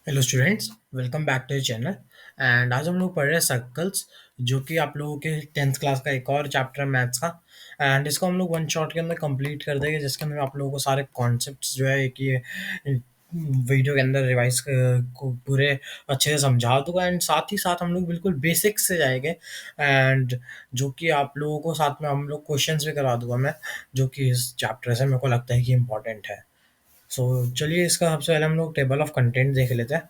Hello students, welcome back to the channel. And आज हम लोग पढ़ रहे हैं सर्कल्स, जो कि आप लोगों के 10th क्लास का एक और चैप्टर है मैथ्स का। एंड इसको हम लोग वन शॉट के अंदर कंप्लीट कर देंगे, जिसके अंदर आप लोगों को सारे कॉन्सेप्ट्स जो है एक ये वीडियो के अंदर रिवाइज को पूरे अच्छे से समझा दूंगा। एंड साथ ही साथ हम लोग बिल्कुल बेसिक्स से जाएंगे, एंड जो कि आप लोगों को साथ में हम लोग क्वेश्चंस भी करवा दूंगा मैं, जो कि इस चैप्टर से मेरे को लगता है कि इम्पोर्टेंट है। चलिए इसका सबसे पहले हम लोग टेबल ऑफ कंटेंट देख लेते हैं।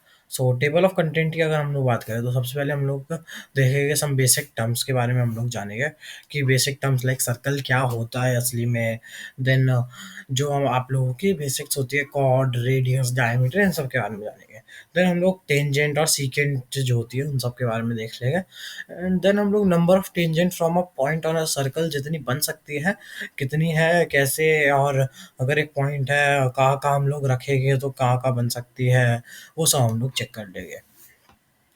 टेबल ऑफ कंटेंट की अगर हम लोग बात करें तो सबसे पहले हम लोग देखेंगे सम बेसिक टर्म्स के बारे में हम लोग जानेंगे कि बेसिक टर्म्स लाइक सर्कल क्या होता है असली में। देन जो हम आप लोगों की बेसिक्स होती है कॉर्ड, रेडियस, डायमीटर, इन सब के बारे में जानेंगे। देन हम लोग टेंजेंट और सीकेंट जो होती है उन सब के बारे में देख लेंगे। एंड देन हम लोग number of tangent from a point on a circle जितनी बन सकती है, कितनी है, कैसे, और अगर एक पॉइंट है कहाँ कहाँ हम लोग रखेंगे तो कहाँ कहाँ बन सकती है, वो सब हम लोग चेक कर लेंगे।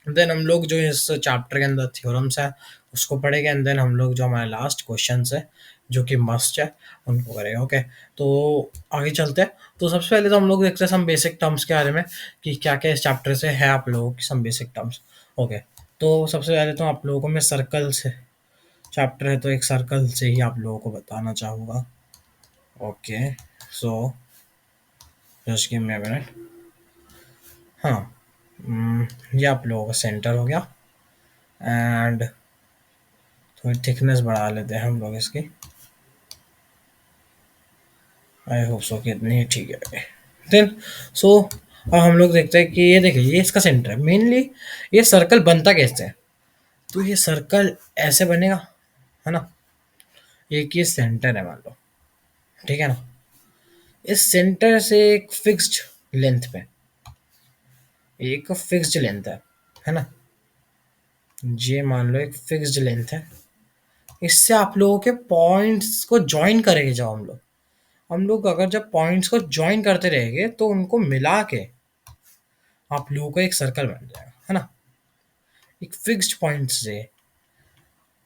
देन हम लोग जो इस चैप्टर के अंदर थ्योरम्स है उसको पढ़ेंगे। एंड देन हम लोग जो हमारे लास्ट क्वेश्चन है जो कि मस्ट है उनको करेंगे। ओके, तो आगे चलते हैं। तो सबसे पहले तो हम लोग देखते हैं सम बेसिक टर्म्स के बारे में कि क्या क्या इस चैप्टर से है आप लोगों की सम बेसिक टर्म्स। ओके, तो सबसे पहले तो आप लोगों को मैं सर्कल से, चैप्टर है तो एक सर्कल से ही आप लोगों को बताना चाहूँगा। Okay, so just give me a minute. हाँ, ये आप लोगों का सेंटर हो गया। एंड थोड़ी थिकनेस बढ़ा लेते हैं हम लोग इसकी। आई होप सो कि इतनी ही ठीक है। देन सो अब हम लोग देखते हैं कि ये देखिए, ये इसका सेंटर है मेनली। ये सर्कल बनता कैसे है? तो ये सर्कल ऐसे बनेगा, है ना। एक ये सेंटर है मान लो, ठीक है ना। इस सेंटर से एक फिक्स्ड लेंथ पे, एक फिक्स्ड लेंथ है ना। ये मान लो एक फिक्स्ड लेंथ है। इससे आप लोगों के पॉइंट्स को ज्वाइन करेंगे। जब हम लोग अगर जब पॉइंट्स को ज्वाइन करते रहेंगे तो उनको मिला के आप लोगों का एक सर्कल बन जाएगा, है ना। एक फिक्स्ड पॉइंट से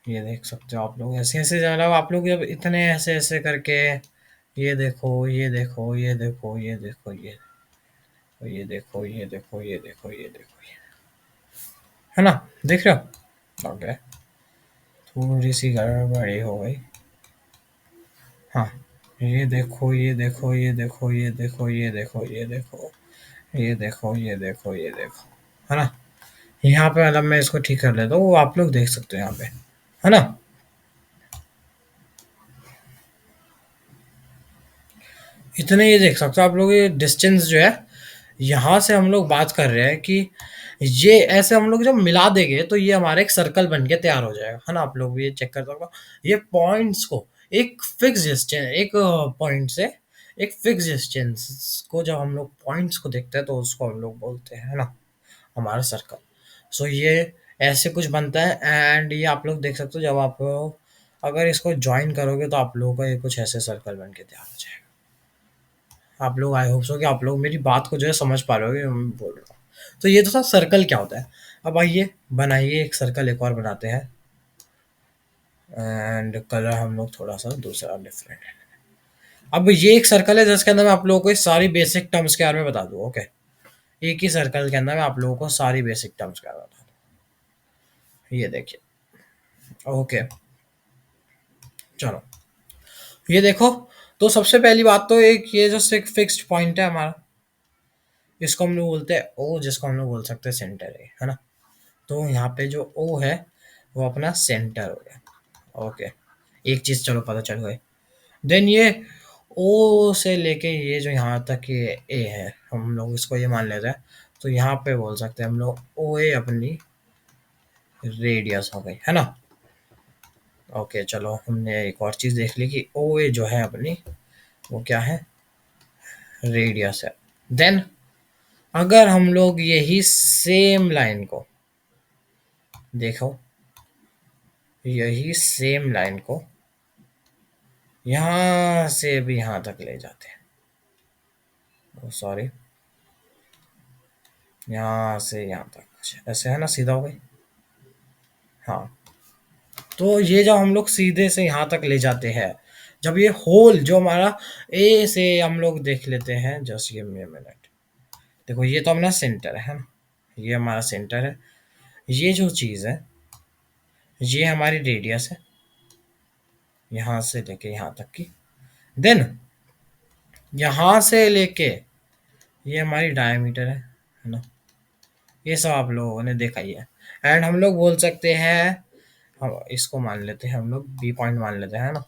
ये देख सकते हो आप लोग, ऐसे ऐसे जा रहा हो आप लोग, जब इतने ऐसे ऐसे करके ये देखो, ये देखो, ये देखो, ये देखो, ये देखो, ये देखो, ये देखो, ये देखो, ये, है ना। देख रहे हो? ओके, थोड़ी सी गड़बड़ी हो गई। हाँ, ये देखो, ये देखो, ये देखो, ये देखो, ये देखो, ये देखो, ये देखो, ये देखो, ये देखो, है ना। यहाँ पे मतलब मैं इसको ठीक कर लेता हूँ, वो आप लोग देख सकते हो यहाँ पे, है ना। इतने ये देख सकते हो आप लोग, ये डिस्टेंस जो है, यहाँ से हम लोग बात कर रहे हैं कि ये ऐसे हम लोग जब मिला देंगे तो ये हमारा एक सर्कल बन के तैयार हो जाएगा, है ना। आप लोग भी ये चेक कर सकते हो। ये पॉइंट्स को एक फिक्स डिस्टेंस, एक पॉइंट से एक फिक्स डिस्टेंस को जब हम लोग पॉइंट्स को देखते हैं तो उसको हम लोग बोलते हैं, है ना, हमारा सर्कल। ये ऐसे कुछ बनता है। एंड ये आप लोग देख सकते हो, जब आप अगर इसको ज्वाइन करोगे तो आप लोगों का ये कुछ ऐसे सर्कल बन के तैयार हो जाएगा। आप लोग, आई होप सो कि आप लोग मेरी बात को जो है समझ पा रहे हो, मैं बोल रहा हूँ। तो ये तो था सर्कल क्या होता है। अब आइए बनाइए एक सर्कल एक और बनाते हैं। एंड कलर हम लोग थोड़ा सा दूसरा डिफरेंट है। अब ये एक सर्कल है जिसके अंदर मैं आप लोगों को इस सारी बेसिक टर्म्स के बारे में बता दूँ। ओके, एक ही सर्कल के अंदर मैं आप लोगों को सारी बेसिक टर्म्स के बारे में बता दूँ। ये देखिए। ओके, चलो ये देखो। तो सबसे पहली बात तो एक ये जो एक फिक्स्ड पॉइंट है हमारा, इसको हम लोग बोलते हैं ओ, जिसको हम लोग बोल सकते हैं सेंटर है ना। तो यहाँ पे जो ओ है वो अपना सेंटर हो गया। ओके, एक चीज चलो पता चल गई। देन ये ओ से लेके ये जो यहाँ तक ये ए है, हम लोग इसको ये मान लेते हैं। तो यहाँ पे बोल सकते हैं हम लोग ओ ए अपनी रेडियस हो गई, है ना। ओके, चलो हमने एक और चीज देख ली कि ओ ए जो है अपनी, वो क्या है, रेडियस है। देन अगर हम लोग यही सेम लाइन को देखो, यही सेम लाइन को यहाँ से भी यहाँ तक ले जाते हैं, सॉरी, यहाँ से यहाँ तक कुछ ऐसे, है ना, सीधा हो गई। हाँ, तो ये जब हम लोग सीधे से यहाँ तक ले जाते हैं, जब ये होल जो हमारा ए से हम लोग देख लेते हैं, just give me a minute. देखो ये तो अपना सेंटर है ना, ये हमारा सेंटर है। ये जो चीज़ है ये हमारी रेडियस है, यहाँ से लेके यहाँ तक की। देन यहाँ से लेके ये हमारी डायमीटर है ना। ये सब आप लोगों ने देखा ही है। एंड हम लोग बोल सकते हैं, हम इसको मान लेते हैं, हम लोग बी पॉइंट मान लेते हैं ना।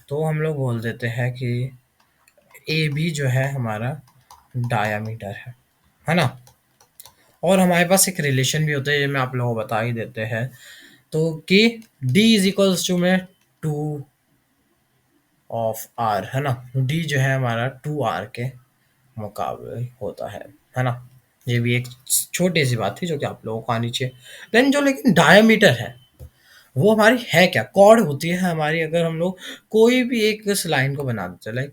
तो हम लोग बोल देते हैं कि ए बी जो है हमारा डायामीटर है ना। और हमारे पास एक रिलेशन भी होता है, ये मैं आप लोगों को बता ही देते हैं। तो कि डी इज इक्वल्स टू में टू ऑफ आर है ना। डी जो है हमारा टू आर के मुकाबले होता है ना। ये भी एक छोटी सी बात थी जो कि आप लोगों को आनी चाहिए। देन जो लेकिन डायमीटर है वो हमारी है क्या, कॉर्ड होती है हमारी। अगर हम लोग कोई भी एक इस लाइन को बना देते, लाइक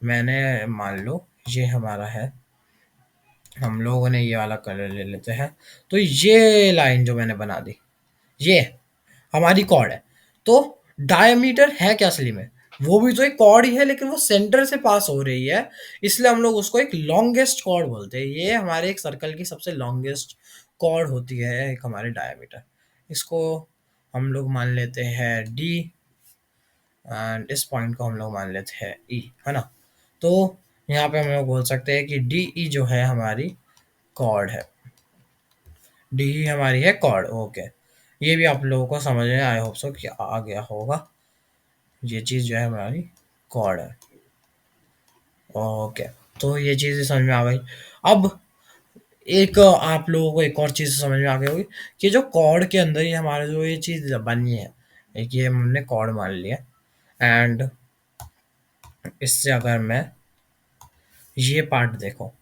मैंने मान लो ये हमारा है, हम लोगों ने ये वाला कलर ले लेते हैं। तो ये लाइन जो मैंने बना दी ये हमारी कॉर्ड है। तो डायमीटर है क्या असली में, वो भी तो एक कॉर्ड ही है लेकिन वो सेंटर से पास हो रही है, इसलिए हम लोग उसको एक लॉन्गेस्ट कॉर्ड बोलते हैं। ये हमारे एक सर्कल की सबसे लॉन्गेस्ट कॉर्ड होती है एक हमारे डायमीटर। इसको हम लोग मान लेते हैं डी, एंड इस पॉइंट को हम लोग मान लेते हैं ई है ना। तो यहाँ पे हम लोग बोल सकते हैं कि डी ई जो है हमारी कॉर्ड है, डी ई हमारी है कॉर्ड। ओके, ये भी आप लोगों को समझ में आई होप सो कि आ गया होगा। ये चीज़ जो है हमारी कॉर्ड है। ओके, तो ये चीज़ समझ में आ गई। अब एक आप लोगों को एक और चीज़ समझ में आ गई होगी कि जो कॉर्ड के अंदर ही हमारा जो ये चीज़ बनी है, एक ये हमने कॉर्ड मान लिया। एंड इससे अगर मैं ये पार्ट देखो,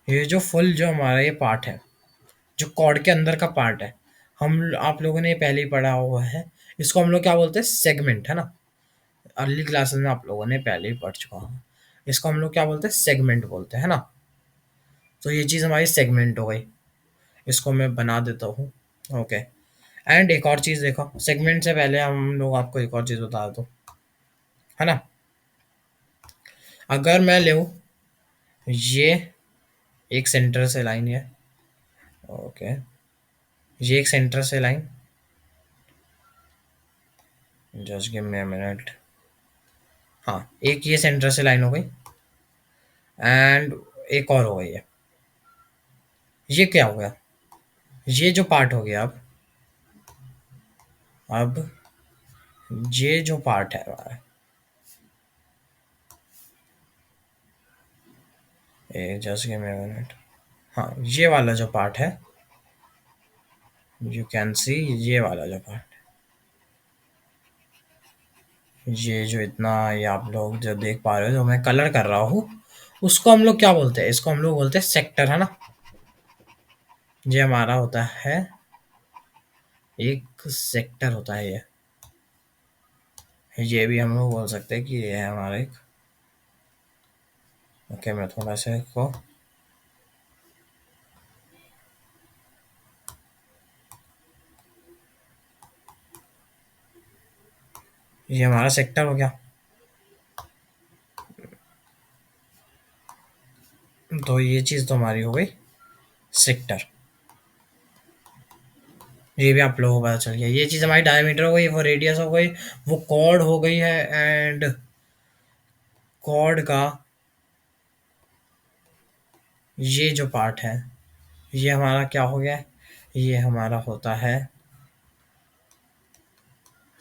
ये जो फुल जो हमारा ये पार्ट है, जो कॉर्ड के अंदर का पार्ट है, हम आप लोगों ने ये पहले ही पढ़ा हुआ है। इसको हम लोग क्या बोलते हैं, सेगमेंट है ना। अर्ली क्लासेस में आप लोगों ने पहले ही पढ़ चुका हूँ। इसको हम लोग क्या बोलते हैं, सेगमेंट बोलते हैं ना। तो ये चीज़ हमारी सेगमेंट हो गई, इसको मैं बना देता हूँ। ओके, एंड एक और चीज़ देखो, सेगमेंट से पहले हम लोग आपको एक और चीज़ बता दो है ना। अगर मैं लूँ ये एक सेंटर से लाइन है, ओके, ये एक सेंटर से line, just give me a minute. हाँ, एक ये सेंटर से लाइन हो गई एंड एक और हो गई है। ये क्या हो गया, ये जो पार्ट हो गया। अब ये जो पार्ट है हमारा, ये just give me a minute. हाँ, ये वाला जो पार्ट है, यू कैन सी, ये वाला जो पार्ट, ये जो इतना ये आप लोग जो देख पा रहे हो जो मैं कलर कर रहा हूँ, उसको हम लोग क्या बोलते हैं, इसको हम लोग बोलते हैं सेक्टर है ना। ये हमारा होता है एक सेक्टर होता है ये भी हम लोग बोल सकते हैं कि ये है हमारा एक। ओके, मैं थोड़ा सा इसको, ये हमारा सेक्टर हो गया। तो ये चीज़ तो हमारी हो गई सेक्टर। ये भी आप लोगों को पता चल गया, ये चीज़ हमारी डायमीटर हो गई, वो रेडियस हो गई, वो कॉर्ड हो गई है। एंड कॉर्ड का ये जो पार्ट है ये हमारा क्या हो गया, ये हमारा होता है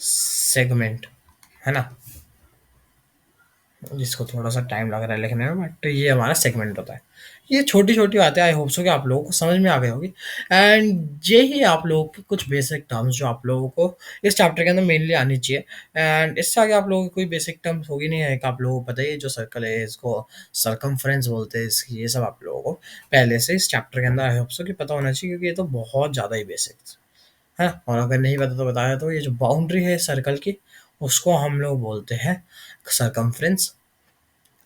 सेगमेंट है ना। जिसको थोड़ा सा टाइम लग रहा है लिखने में, बट ये हमारा सेगमेंट होता है। ये छोटी छोटी बातें आई होप सो कि आप लोगों को समझ में आ गई होगी। एंड यही आप लोगों की कुछ बेसिक टर्म्स जो आप लोगों को इस चैप्टर के अंदर मेनली आनी चाहिए। एंड इससे आगे आप लोगों की कोई बेसिक टर्म्स होगी नहीं है कि आप लोगों को पता ही है जो सर्कल है इसको सरकमफ्रेंस बोलते हैं, इसकी ये सब आप लोगों को पहले से इस चैप्टर के अंदर आई होप सो कि पता होना चाहिए, क्योंकि ये तो बहुत ज़्यादा ही बेसिक है। और अगर नहीं पता तो बताया, तो ये जो बाउंड्री है सर्कल की उसको हम लोग बोलते हैं सरकमफ्रेंस।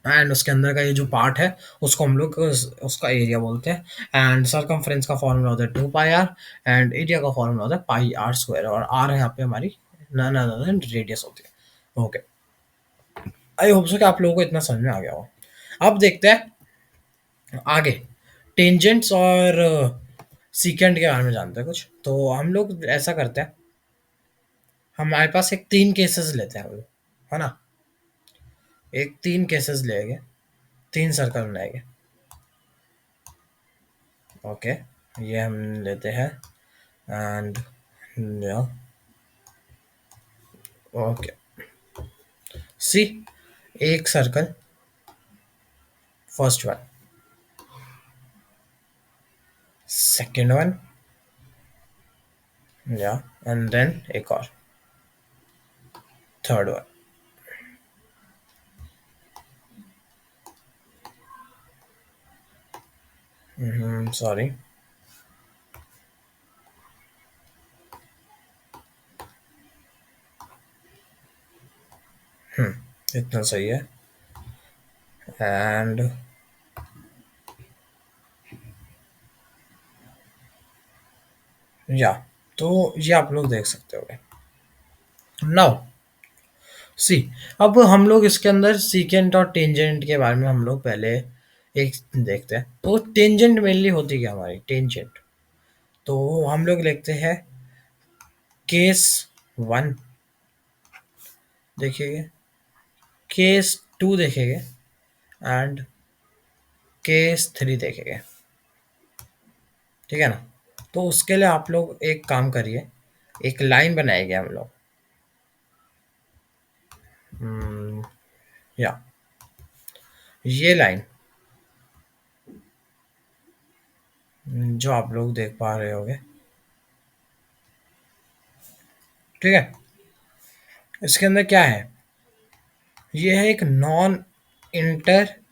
एंड उसके अंदर का ये जो पार्ट है उसको हम लोग उसका एरिया बोलते हैं। एंड सरकमफ्रेंस का फॉर्मूला होता है 2 पाई आर, एंड एरिया का फॉर्मूला होता है पाई आर स्क्वायर, और आर यहाँ पे हमारी नन अदर देन रेडियस होती है। ओके, आई होप सो कि आप लोगों को इतना समझ में आ गया हो। अब देखते हैं आगे टेंजेंट्स और सीकेंट के बारे में जानते हैं कुछ, तो हम लोग ऐसा करते हैं, हमारे पास एक तीन केसेस लेते हैं हम लोग, है ना। एक तीन केसेस लेंगे, तीन सर्कल बनाएंगे। ओके, ये हम लेते हैं एंड ओके, सी एक circle, first one, second one, या एंड देन एक और, थर्ड वन। सॉरी। इतना सही है। एंड या, तो ये आप लोग देख सकते हो। नाउ सी, अब हम लोग इसके अंदर सीकेंट और टेंजेंट के बारे में हम लोग पहले एक देखते हैं। तो टेंजेंट मेनली होती क्या हमारी टेंजेंट, तो हम लोग लिखते हैं केस वन देखेंगे, केस टू देखेंगे एंड केस थ्री देखेंगे, ठीक है ना। तो उसके लिए आप लोग एक काम करिए, एक लाइन बनाएंगे हम लोग। हम्म, या ये लाइन जो आप लोग देख पा रहे होंगे, ठीक है। इसके अंदर क्या है, ये है एक non intersecting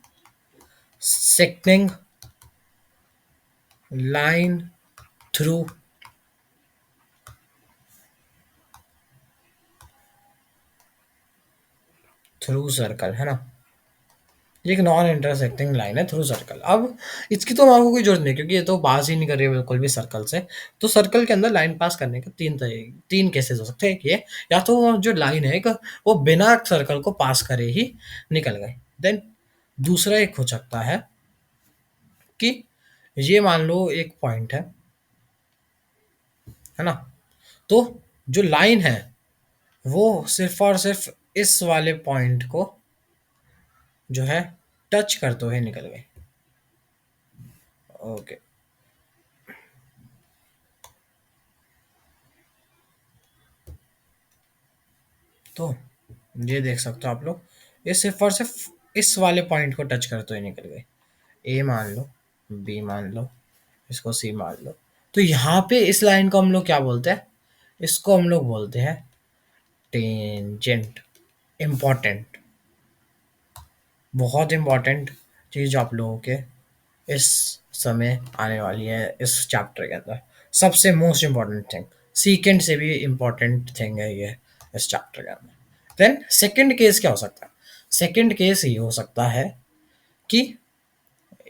line through through circle, है ना। ये एक नॉन इंटरसेक्टिंग लाइन है थ्रू सर्कल। अब इसकी तो आपको कोई जरूरत नहीं, क्योंकि ये तो पास ही नहीं कर रही है बिल्कुल भी सर्कल से। तो सर्कल के अंदर लाइन पास करने के तीन केसेस हो सकते हैं। एक ये, या तो वो जो लाइन है एक, वो बिना सर्कल को पास करे ही निकल गए। देन दूसरा एक हो सकता कि ये मान लो एक पॉइंट है ना। तो जो लाइन है वो सिर्फ और सिर्फ इस वाले पॉइंट को जो है टच करते हुए निकल गए। ओके, तो ये देख सकते हो आप लोग, ये सिर्फ और सिर्फ इस वाले पॉइंट को टच करते हुए निकल गए। ए मान लो, बी मान लो, इसको सी मान लो। तो यहाँ पे इस लाइन को हम लोग क्या बोलते हैं, इसको हम लोग बोलते हैं टेंजेंट। इम्पॉर्टेंट, बहुत इम्पॉर्टेंट चीज आप लोगों के इस समय आने वाली है इस चैप्टर के अंदर। सबसे मोस्ट इम्पॉर्टेंट थिंग, सीकेंड से भी इम्पॉर्टेंट थिंग है ये इस चैप्टर के अंदर। देन सेकंड केस क्या हो सकता है, सेकंड केस ये हो सकता है कि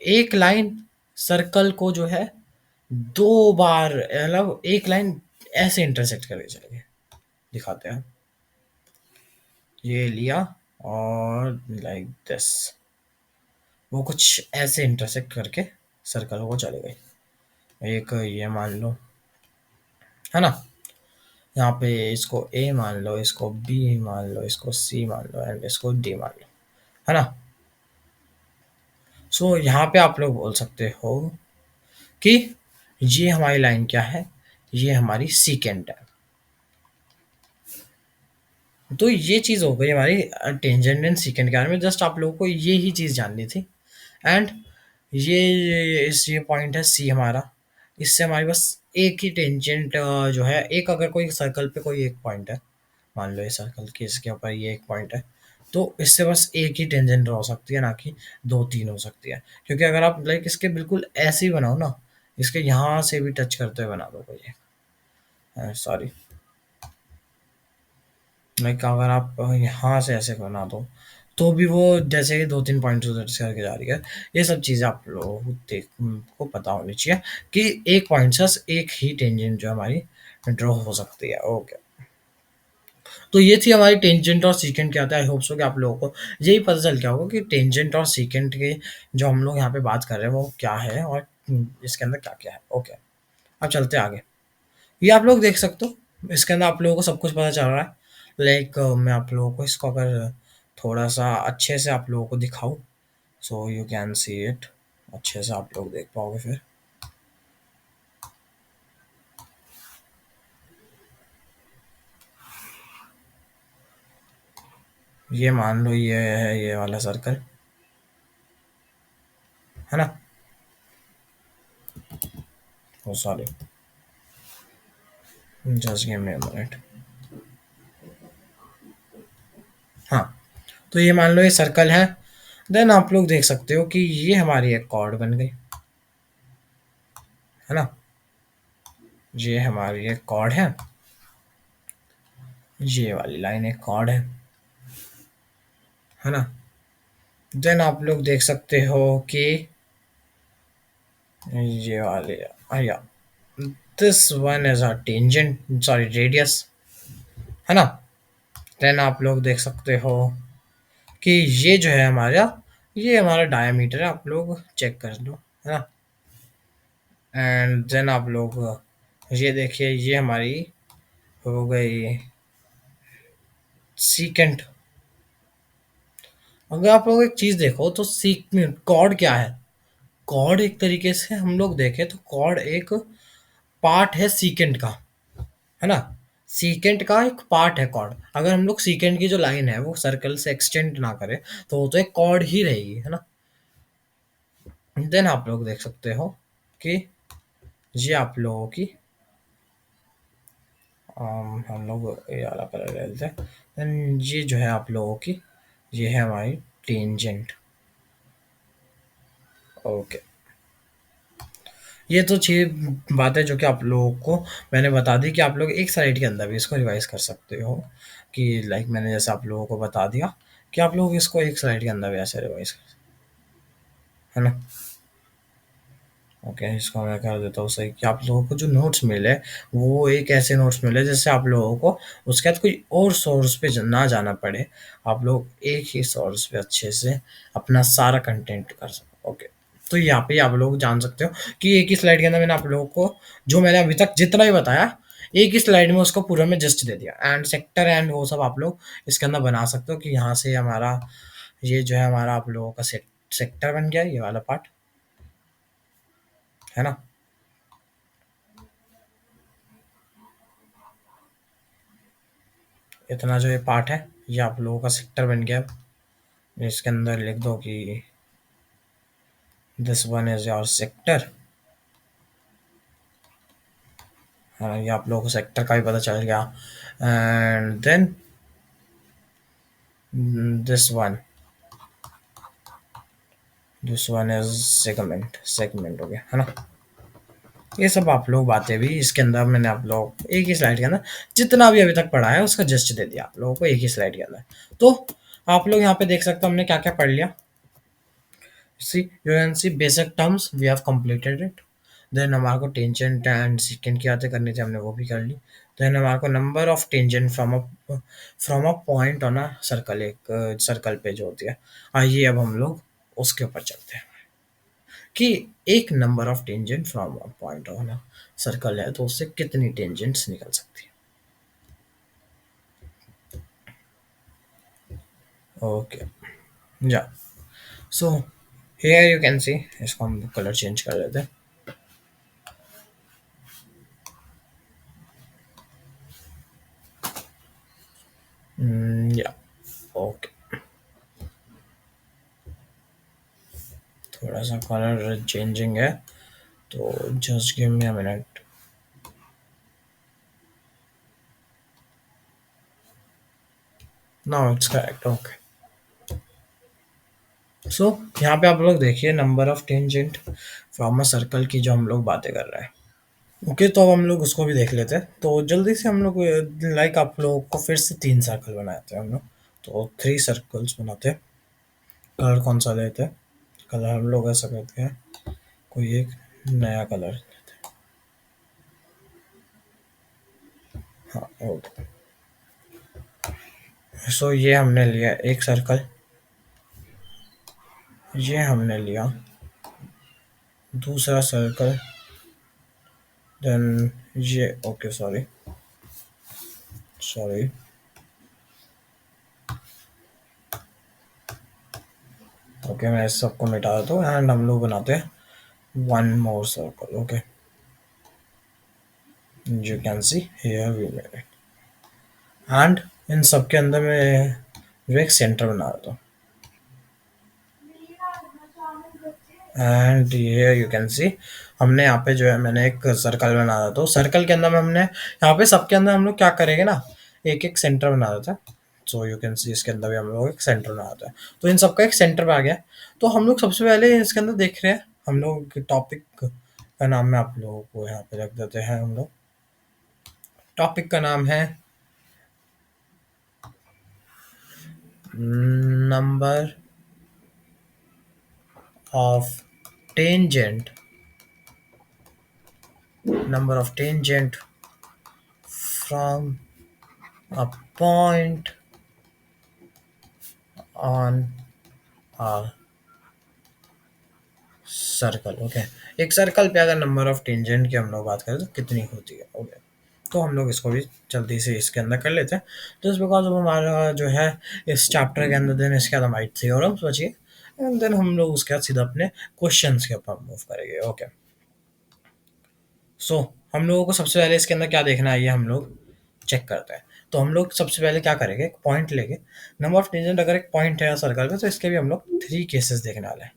एक लाइन सर्कल को जो है दो बार, मतलब एक लाइन ऐसे इंटरसेक्ट करके चलेगी। दिखाते हैं, ये लिया और लाइक दिस, वो कुछ ऐसे इंटरसेक्ट करके सर्कल को चले गई। एक ये मान लो, है ना। यहाँ पे इसको ए मान लो, इसको बी मान लो, इसको सी मान लो एंड इसको डी मान लो, है ना। सो यहाँ पे आप लोग बोल सकते हो कि ये हमारी लाइन क्या है, ये हमारी सीकेंट है। तो ये चीज़ हो गई हमारी टेंजेंट एंड सीकेंट के बारे में। जस्ट आप लोगों को ये ही चीज़ जाननी थी। एंड ये पॉइंट है सी हमारा, इससे हमारी बस एक ही टेंजेंट जो है, एक अगर कोई सर्कल पे कोई एक पॉइंट है, मान लो ये सर्कल के इसके ऊपर ये एक पॉइंट है, तो इससे बस एक ही टेंजेंट हो सकती है, ना कि दो तीन हो सकती है। क्योंकि अगर आप लाइक इसके बिल्कुल ऐसे ही बनाओ ना, इसके यहाँ से भी टच करते हुए बना दो कोई, सॉरी, लाइक अगर आप यहाँ से ऐसे बना दो, तो भी वो जैसे कि दो तीन पॉइंट्स उधर से करके जा रही है। ये सब चीज़ें आप लोगों को देख को पता होनी चाहिए कि एक पॉइंट से एक ही टेंजेंट जो हमारी ड्रॉ हो सकती है। ओके, तो ये थी हमारी टेंजेंट और सीकेंट क्या होता है। आई होप सो कि आप लोगों को यही पता चल गया होगा कि टेंजेंट और सीकेंट के जो हम लोग यहाँ पे बात कर रहे हैं वो क्या है, और इसके अंदर क्या क्या है। ओके, अब चलते हैं आगे। ये आप लोग देख सकते हो, इसके अंदर आप लोगों को सब कुछ पता चल रहा है। लाइक मैं आप लोगों को इसको अगर थोड़ा सा अच्छे से आप लोगों को दिखाऊं, so you can see it, अच्छे से आप लोग देख पाओगे फिर। ये मान लो ये है ये वाला सर्कल, है ना। Oh sorry, just give me a minute. हाँ, तो ये मान लो ये सर्कल है। देन आप लोग देख सकते हो कि ये हमारी एक कॉर्ड बन गई, है ना। ये हमारी एक कॉर्ड है, ये वाली लाइन एक कॉर्ड है ना। देन आप लोग देख सकते हो कि ये वाले, या this one is a tangent, sorry radius, है ना। देन आप लोग देख सकते हो कि ये जो है हमारा, ये हमारा डायमीटर है, आप लोग चेक कर लो, है ना। एंड देन आप लोग ये देखिए, ये हमारी हो गई सीकेंट। अगर आप लोग एक चीज देखो तो सीक कॉर्ड क्या है। कॉर्ड एक तरीके से हम लोग देखें तो कॉर्ड एक पार्ट है सीकेंट का, है ना। सीकेंट का एक पार्ट है कॉर्ड। अगर हम लोग सीकेंट की जो लाइन है वो सर्कल से एक्सटेंड ना करें तो वो तो एक कॉर्ड ही रहेगी, है ना। देन आप लोग देख सकते हो कि ये आप लोगों की हम लोग ये वाला कलर ले लेते हैं। देन ये जो है आप लोगों की, ये है हमारी टेंजेंट। ओके, ये तो छह बातें जो कि आप लोगों को मैंने बता दी कि आप लोग एक स्लाइड के अंदर भी इसको रिवाइज कर सकते हो। कि लाइक मैंने जैसे आप लोगों को बता दिया कि आप लोग इसको एक स्लाइड के अंदर भी ऐसे रिवाइज कर, है ना। ओके, इसको मैं कर देता हूँ सही कि आप लोगों को जो नोट्स मिले वो एक ऐसे नोट्स मिले जिससे आप लोगों को उसके बाद कोई और सोर्स पे ना जाना पड़े। आप लोग एक ही सोर्स पे अच्छे से अपना सारा कंटेंट कर सको। ओके, तो यहाँ पे आप लोग जान सकते हो कि एक ही स्लाइड के अंदर मैंने आप लोगों को जो मैंने अभी तक जितना भी बताया एक ही स्लाइड में उसको पूरा में जस्ट दे दिया। एंड सेक्टर एंड वो सब आप लोग इसके अंदर बना सकते हो कि यहाँ से हमारा ये जो है हमारा आप लोगों का सेक्टर बन गया ये वाला पार्ट, है ना। इतना जो ये पार्ट है ये आप लोगों का सेक्टर बन गया। इसके अंदर लिख दो कि this one is your sector. हाँ, ये आप लोगों को सेक्टर का भी पता चल गया। And then this one, this one is segment, segment हो गया, है ना। ये सब आप लोग बातें भी इसके अंदर मैंने आप लोग एक ही स्लाइड के अंदर जितना भी अभी तक पढ़ा है उसका जस्ट दे दिया आप लोगों को एक ही स्लाइड के अंदर। तो आप लोग यहाँ पे देख सकते हो हमने क्या क्या पढ़ लिया। See, you can see basic terms we have completed it. Then हमारे को टेंजेंट एंड सेकेंड की बातें करनी थी, हमने वो भी कर ली। देन हमारे को number of tangent from a point on a circle, एक सर्कल पे जो होती है। आइए अब हम लोग उसके ऊपर चलते हैं कि एक number of tangent from a point on a circle है तो उससे कितनी टेंजेंट्स निकल सकती है। ओके, जा, सो हियर यू कैन सी, इसको हम कलर चेंज कर देते हैं। या, ओके, थोड़ा सा कलर चेंजिंग है तो just give me a minute. Now it's correct. Okay, so यहाँ पे आप लोग देखिए number of tangent from a circle की जो हम लोग बातें कर रहे हैं। ओके, तो अब हम लोग उसको भी देख लेते हैं। तो जल्दी से हम लोग लाइक आप लोगों को फिर से तीन सर्कल बनाते हैं हम लोग। तो थ्री सर्कल्स बनाते हैं। कलर कौन सा लेते हैं, कलर हम लोग ऐसा करते हैं, कोई एक नया कलर। हाँ, ओके, सो ये हमने लिया एक सर्कल, ये हमने लिया दूसरा सर्कल, देन ये ओके सॉरी सॉरी ओके, मैं इस सबको मिटा देता हूँ एंड हम लोग बनाते हैं one more circle. Okay, you can see here we made it, and इन सब के अंदर मैं जो एक सेंटर बना देता हूँ, एंड ये यू कैन सी हमने यहाँ पे जो है मैंने एक सर्कल बना दिया, तो सर्कल के अंदर में हमने यहाँ पे सबके अंदर हम लोग क्या करेंगे ना, एक एक सेंटर बना देते हैं। सो यू कैन सी इसके अंदर भी हम लोग एक सेंटर बना देते हैं, तो इन सबका एक सेंटर पे आ गया। तो हम लोग सबसे पहले इसके अंदर देख रहे हैं, हम लोग टॉपिक का नाम मैं आप लोगों को यहाँ पे रख देते हैं। हम लोग टॉपिक का नाम है number of tangent, number of tangent from a point on a circle. Okay, एक सर्कल पे अगर नंबर ऑफ टेंजेंट की हम लोग बात करें तो कितनी होती है। ओके, तो हम लोग इसको भी जल्दी से इसके अंदर कर लेते हैं। तो इस बिकॉज अब हमारा जो है इस चैप्टर के अंदर देन इसके बाद हमारी थ्योरम्स बची, एंड देन हम लोग उसके बाद सीधा अपने क्वेश्चंस के ऊपर मूव करेंगे। ओके, सो हम लोगों को सबसे पहले इसके अंदर क्या देखना है ये हम लोग चेक करते हैं। तो हम लोग सबसे पहले क्या करेंगे, एक पॉइंट लेंगे, नंबर ऑफ टेंजेंट अगर एक पॉइंट है सर्कल पे तो इसके भी हम लोग थ्री केसेस देखने वाले हैं।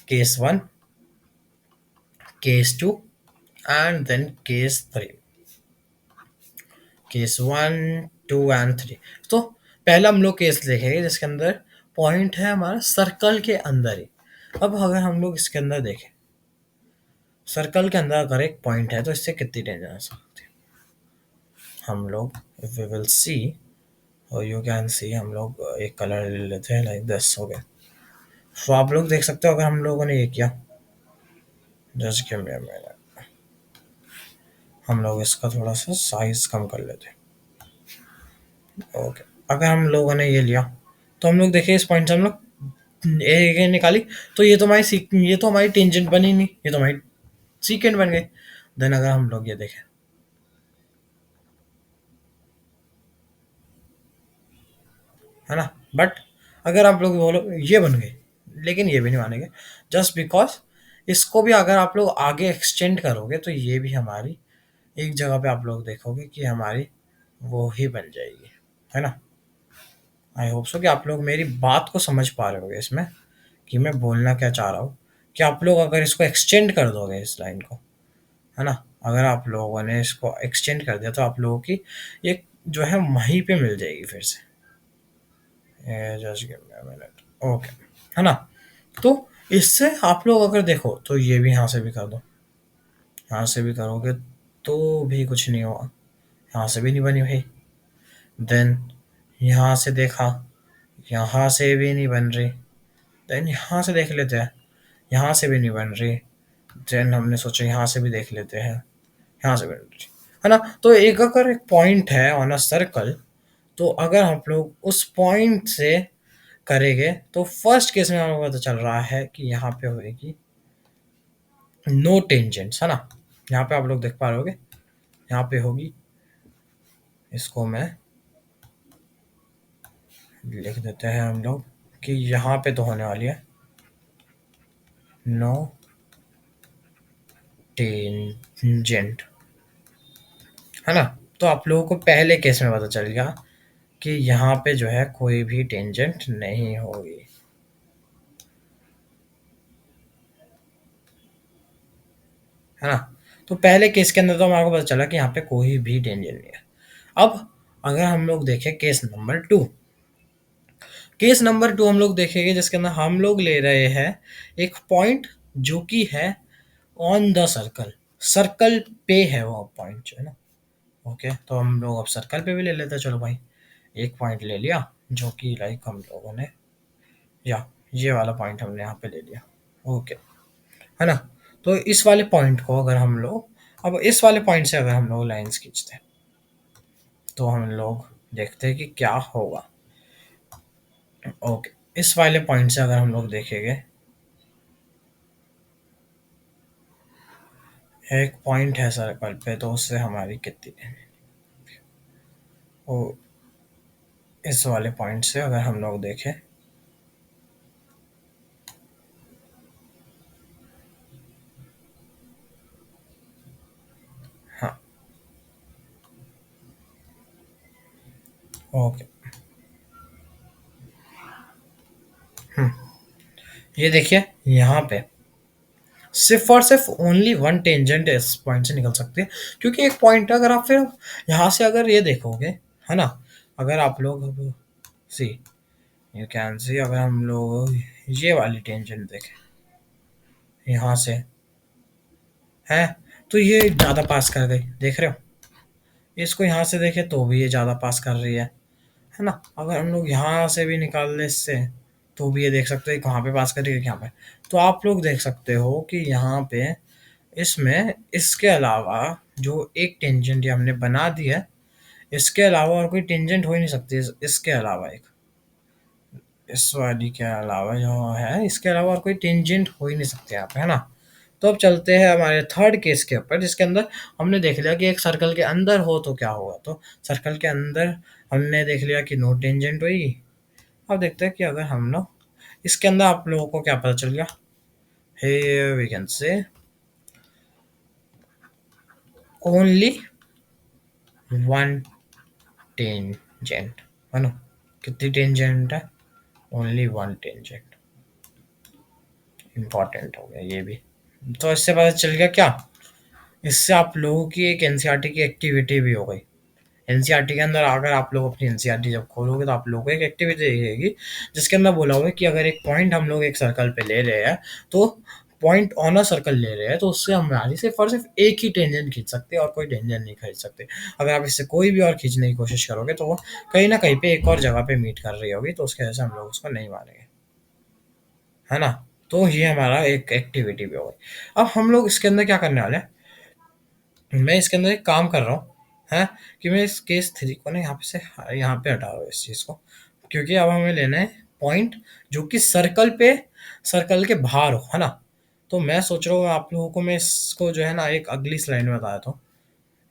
Case one, case two and then case three. Case one, two and three. तो पहला हम लोग केस देखेंगे जिसके अंदर पॉइंट है हमारा सर्कल के अंदर ही। अब अगर हम लोग इसके अंदर देखें, सर्कल के अंदर अगर एक पॉइंट है तो इससे कितनी टेंजेंट आ सकती है, हम लोग वी विल सी, और यू कैन सी हम लोग एक कलर ले लेते हैं लाइक दिस। हो गया, तो आप लोग देख सकते हो अगर हम लोगों ने ये किया, just give me a minute, हम लोग इसका थोड़ा सा साइज कम कर लेते हैं। ओके, अगर हम लोगों ने ये लिया तो हम लोग देखिए इस पॉइंट से हम लोग ये निकाली, तो ये तो ये तो हमारी टेंजेंट बनी नहीं, ये तो हमारी सीकेंट बन गई। देन अगर हम लोग ये देखें, है ना, बट अगर आप लोग बोलो ये बन गई, लेकिन ये भी नहीं मानेंगे, जस्ट बिकॉज इसको भी अगर आप लोग आगे एक्सटेंड करोगे तो ये भी हमारी एक जगह पे आप लोग देखोगे कि हमारी वो ही बन जाएगी, है ना। आई होप सो कि आप लोग मेरी बात को समझ पा रहे होगे इसमें कि मैं बोलना क्या चाह रहा हूँ, कि आप लोग अगर इसको एक्सटेंड कर दोगे इस लाइन को, है ना, अगर आप लोगों ने इसको एक्सटेंड कर दिया तो आप लोगों की एक जो है वहीं पे मिल जाएगी फिर से। Just give me a minute. Okay, है ना, तो इससे आप लोग अगर देखो तो ये भी यहाँ से भी कर दो, यहाँ से भी करोगे तो भी कुछ नहीं होगा, यहाँ से भी नहीं बनी भाई। देन यहाँ से देखा, यहाँ से भी नहीं बन रही। देन यहाँ से देख लेते हैं, यहाँ से भी नहीं बन रही। देन हमने सोचा यहाँ से भी देख लेते हैं, यहाँ से बन रही, है ना। तो एक अगर एक पॉइंट है ऑन अ सर्कल, तो अगर हम लोग उस पॉइंट से करेंगे तो फर्स्ट केस में हमें पता चल रहा है कि यहाँ पे होगी नो टेंजेंट्स, है ना। यहाँ पे आप लोग देख पा रहे होगे, यहाँ पे होगी, इसको मैं लिख देते हैं हम लोग कि यहाँ पे तो होने वाली है नो टेंजेंट, है ना। तो आप लोगों को पहले केस में पता चल गया कि यहाँ पे जो है कोई भी टेंजेंट नहीं होगी, है ना। तो पहले केस के अंदर तो हमारे को पता चला कि यहाँ पे कोई भी टेंजेंट नहीं है। अब अगर हम लोग देखें case number two, case number two हम लोग देखेंगे जिसके अंदर हम लोग ले रहे हैं एक पॉइंट जो कि है ऑन द सर्कल, सर्कल पे है वो पॉइंट जो है ना। ओके, तो हम लोग अब सर्कल पे भी ले लेते हैं, चलो भाई एक पॉइंट ले लिया जो कि लाइक हम लोगों ने, या ये वाला पॉइंट हमने यहाँ पे ले लिया। ओके, है ना। तो इस वाले पॉइंट को अगर हम लोग, अब इस वाले पॉइंट से अगर हम लोग लाइंस खींचते हैं तो हम लोग देखते हैं कि क्या होगा। ओके, इस वाले पॉइंट से अगर हम लोग देखेंगे, एक पॉइंट है सर्कल पे, तो उससे हमारी कितनी, वो इस वाले पॉइंट से अगर हम लोग देखें, हाँ, ओके, ये देखिए यहाँ पे सिर्फ और सिर्फ ओनली वन टेंजेंट इस पॉइंट से निकल सकती है, क्योंकि एक पॉइंट है, अगर आप फिर यहाँ से अगर ये देखोगे, है ना, अगर आप लोग सी, यू कैन सी, अगर हम लोग ये वाली टेंजेंट देखें यहाँ से, है, तो ये ज़्यादा पास कर गई, देख रहे हो, इसको यहाँ से देखें तो भी ये ज़्यादा पास कर रही है ना, अगर हम लोग यहाँ से भी निकाल ले इससे, तो भी ये देख सकते हैं कहाँ पे पास कर रही है, यहाँ पे। तो आप लोग देख सकते हो कि यहाँ पे इसमें इसके अलावा जो एक टेंजेंट ये हमने बना दी है, इसके अलावा और कोई टेंजेंट हो ही नहीं सकती, इसके अलावा एक, इस वाली के अलावा जो है, इसके अलावा और कोई टेंजेंट हो ही नहीं सकते यहाँ पे, है ना। तो अब चलते हैं हमारे थर्ड केस के ऊपर, जिसके अंदर हमने देख लिया कि एक सर्कल के अंदर हो तो क्या होगा। तो सर्कल के अंदर हमने देख लिया कि नो टेंजेंट हुई। अब देखते हैं कि अगर हम लोग इसके अंदर, आप लोगों को क्या पता चल गया, here we can say only one tangent, है ना, कितनी टेंजेंट है, ओनली वन टेंजेंट, इंपॉर्टेंट हो गया ये भी। तो इससे पता चल गया क्या, इससे आप लोगों की एक एनसीईआरटी की एक्टिविटी भी हो गई। एनसीईआरटी के अंदर अगर आप लोग अपनी एनसीईआरटी जब खोलोगे, तो आप लोगों को एक एक्टिविटी दिखेगी, जिसके अंदर बोला हुआ है कि अगर एक पॉइंट हम लोग एक सर्कल पे ले रहे हैं, तो पॉइंट ऑन अ सर्कल ले रहे हैं, तो उससे हमारी सिर्फ और सिर्फ एक ही टेंजेंट खींच सकते हैं, और कोई टेंजेंट नहीं खींच सकते। अगर आप इससे कोई भी और खींचने की कोशिश करोगे, तो वो कहीं ना कहीं पे एक और जगह पे मीट कर रही होगी, तो उसकी वजह से हम लोग उसको नहीं मानेंगे, है ना। तो ये हमारा एक एक्टिविटी भी हो गई। अब हम लोग इसके अंदर क्या करने वाले हैं, मैं इसके अंदर एक काम कर रहा हूँ, है, कि मैं इस केस थ्री को ना यहाँ पे से यहाँ पे हटा रहा हूँ इस चीज़ को, क्योंकि अब हमें लेना है पॉइंट जो कि सर्कल पे, सर्कल के बाहर हो, है ना। तो मैं सोच रहा हूँ आप लोगों को मैं इसको जो है ना एक अगली स्लाइड में बता देता हूँ।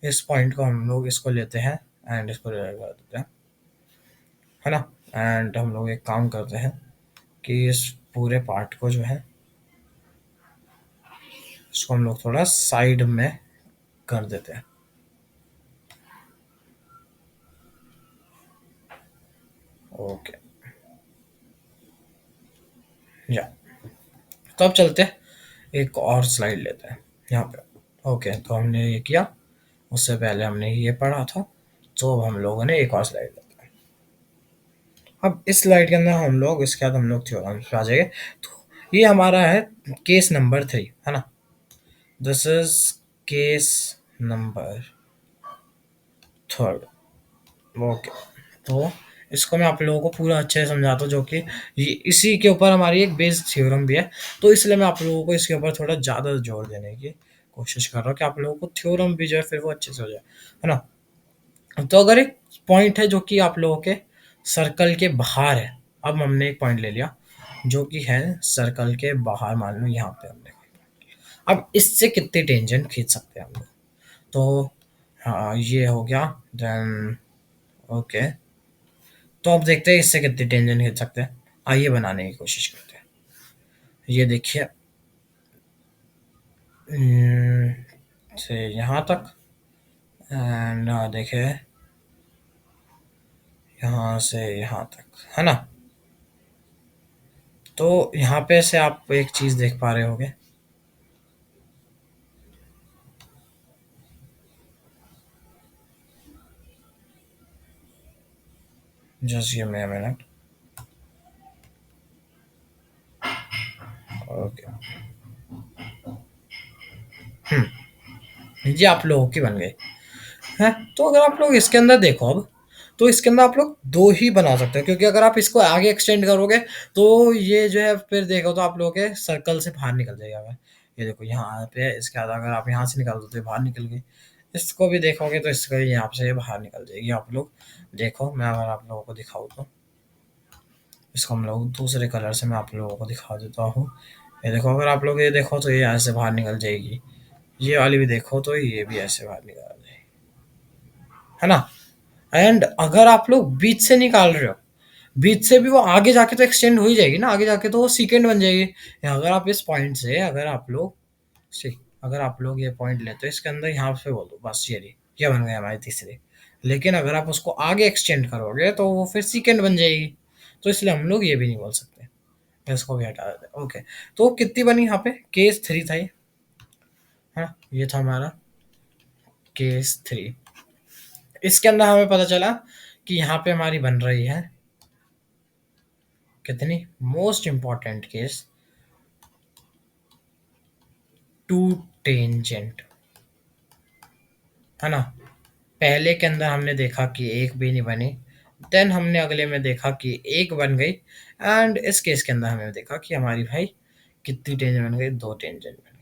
इस पॉइंट को हम लोग इसको लेते हैं, एंड इसको ले देते हैं, है ना। एंड हम लोग एक काम करते हैं कि इस पूरे पार्ट को जो है, इसको हम लोग थोड़ा साइड में कर देते हैं। ओके, या, तो अब चलते हैं, एक और स्लाइड लेते हैं यहाँ पे। ओके, तो हमने ये किया, उससे पहले हमने ये पढ़ा था, तो अब हम लोगों ने एक और स्लाइड लेते हैं। अब इस स्लाइड के अंदर हम लोग, इसके बाद हम लोग थ्योरम पे आ जाएंगे। तो ये हमारा है केस नंबर 3, है ना, this is case number 3। Okay, तो इसको मैं आप लोगों को पूरा अच्छे से समझाता हूँ, जो कि इसी के ऊपर हमारी एक बेस थ्योरम भी है, तो इसलिए मैं आप लोगों को इसके ऊपर थोड़ा ज़्यादा जोर देने की कोशिश कर रहा हूँ, कि आप लोगों को थ्योरम भी जो है फिर वो अच्छे से हो जाए, है ना। तो अगर एक पॉइंट है जो कि आप लोगों के सर्कल के बाहर है, अब हमने एक पॉइंट ले लिया जो कि है सर्कल के बाहर, मान लो यहाँ पे हमने, अब इससे कितने टेंजेंट खींच सकते हैं हम लोग। तो हाँ, ये हो गया, देन ओके, तो अब देखते हैं इससे कितनी टेंजेंट खींच सकते हैं। आइए बनाने की कोशिश करते हैं। ये देखिए, से यहाँ तक, एंड देखिए यहाँ से यहाँ तक, है ना। तो यहाँ पे से आप एक चीज़ देख पा रहे होगे, just give me a minute. Okay, ये आप लोगों की बन गई है। तो अगर आप लोग इसके अंदर देखो अब, तो इसके अंदर आप लोग दो ही बना सकते हो, क्योंकि अगर आप इसको आगे एक्सटेंड करोगे, तो ये जो है फिर देखो तो आप लोगों के सर्कल से बाहर निकल जाएगा। ये देखो यहाँ पे, इसके बाद अगर आप यहाँ से निकाल दो तो ये बाहर निकल गई, इसको भी देखोगे तो इसको यहाँ से बाहर निकल जाएगी। आप लोग देखो, मैं अगर आप लोगों को दिखाऊँ तो इसको हम लोग दूसरे कलर से मैं आप लोगों को दिखा देता हूँ। ये देखो, अगर आप लोग ये देखो तो ये ऐसे बाहर निकल जाएगी। ये वाली भी देखो तो ये भी ऐसे बाहर निकल जाएगी, है ना। एंड अगर आप लोग बीच से निकाल रहे हो, बीच से भी वो आगे जाके तो एक्सटेंड हो ही जाएगी ना, आगे जाके तो वो सीकेंड बन जाएगी। अगर आप इस पॉइंट से, अगर आप लोग सी अगर आप लोग ये पॉइंट लेते हो इसके अंदर, यहाँ पे बोल दो बस ये रही, ये बन गई हमारी तीसरी। लेकिन अगर आप उसको आगे एक्सटेंड करोगे तो वो फिर सेकेंड बन जाएगी। तो इसलिए हम लोग ये भी नहीं बोल सकते, इसको भी हटा देते हैं। ओके, तो कितनी बनी यहाँ पे, केस थ्री था ये, है ना, ये था हमारा केस थ्री। इसके अंदर हमें पता चला कि यहाँ पे हमारी बन रही है कितनी, most important case, two tangent, है ना। पहले के अंदर हमने देखा कि एक भी नहीं बनी, देन हमने अगले में देखा कि एक बन गई, एंड इस केस के अंदर हमने देखा कि हमारी भाई कितनी टेंजेंट बन गई, दो टेंजेंट बन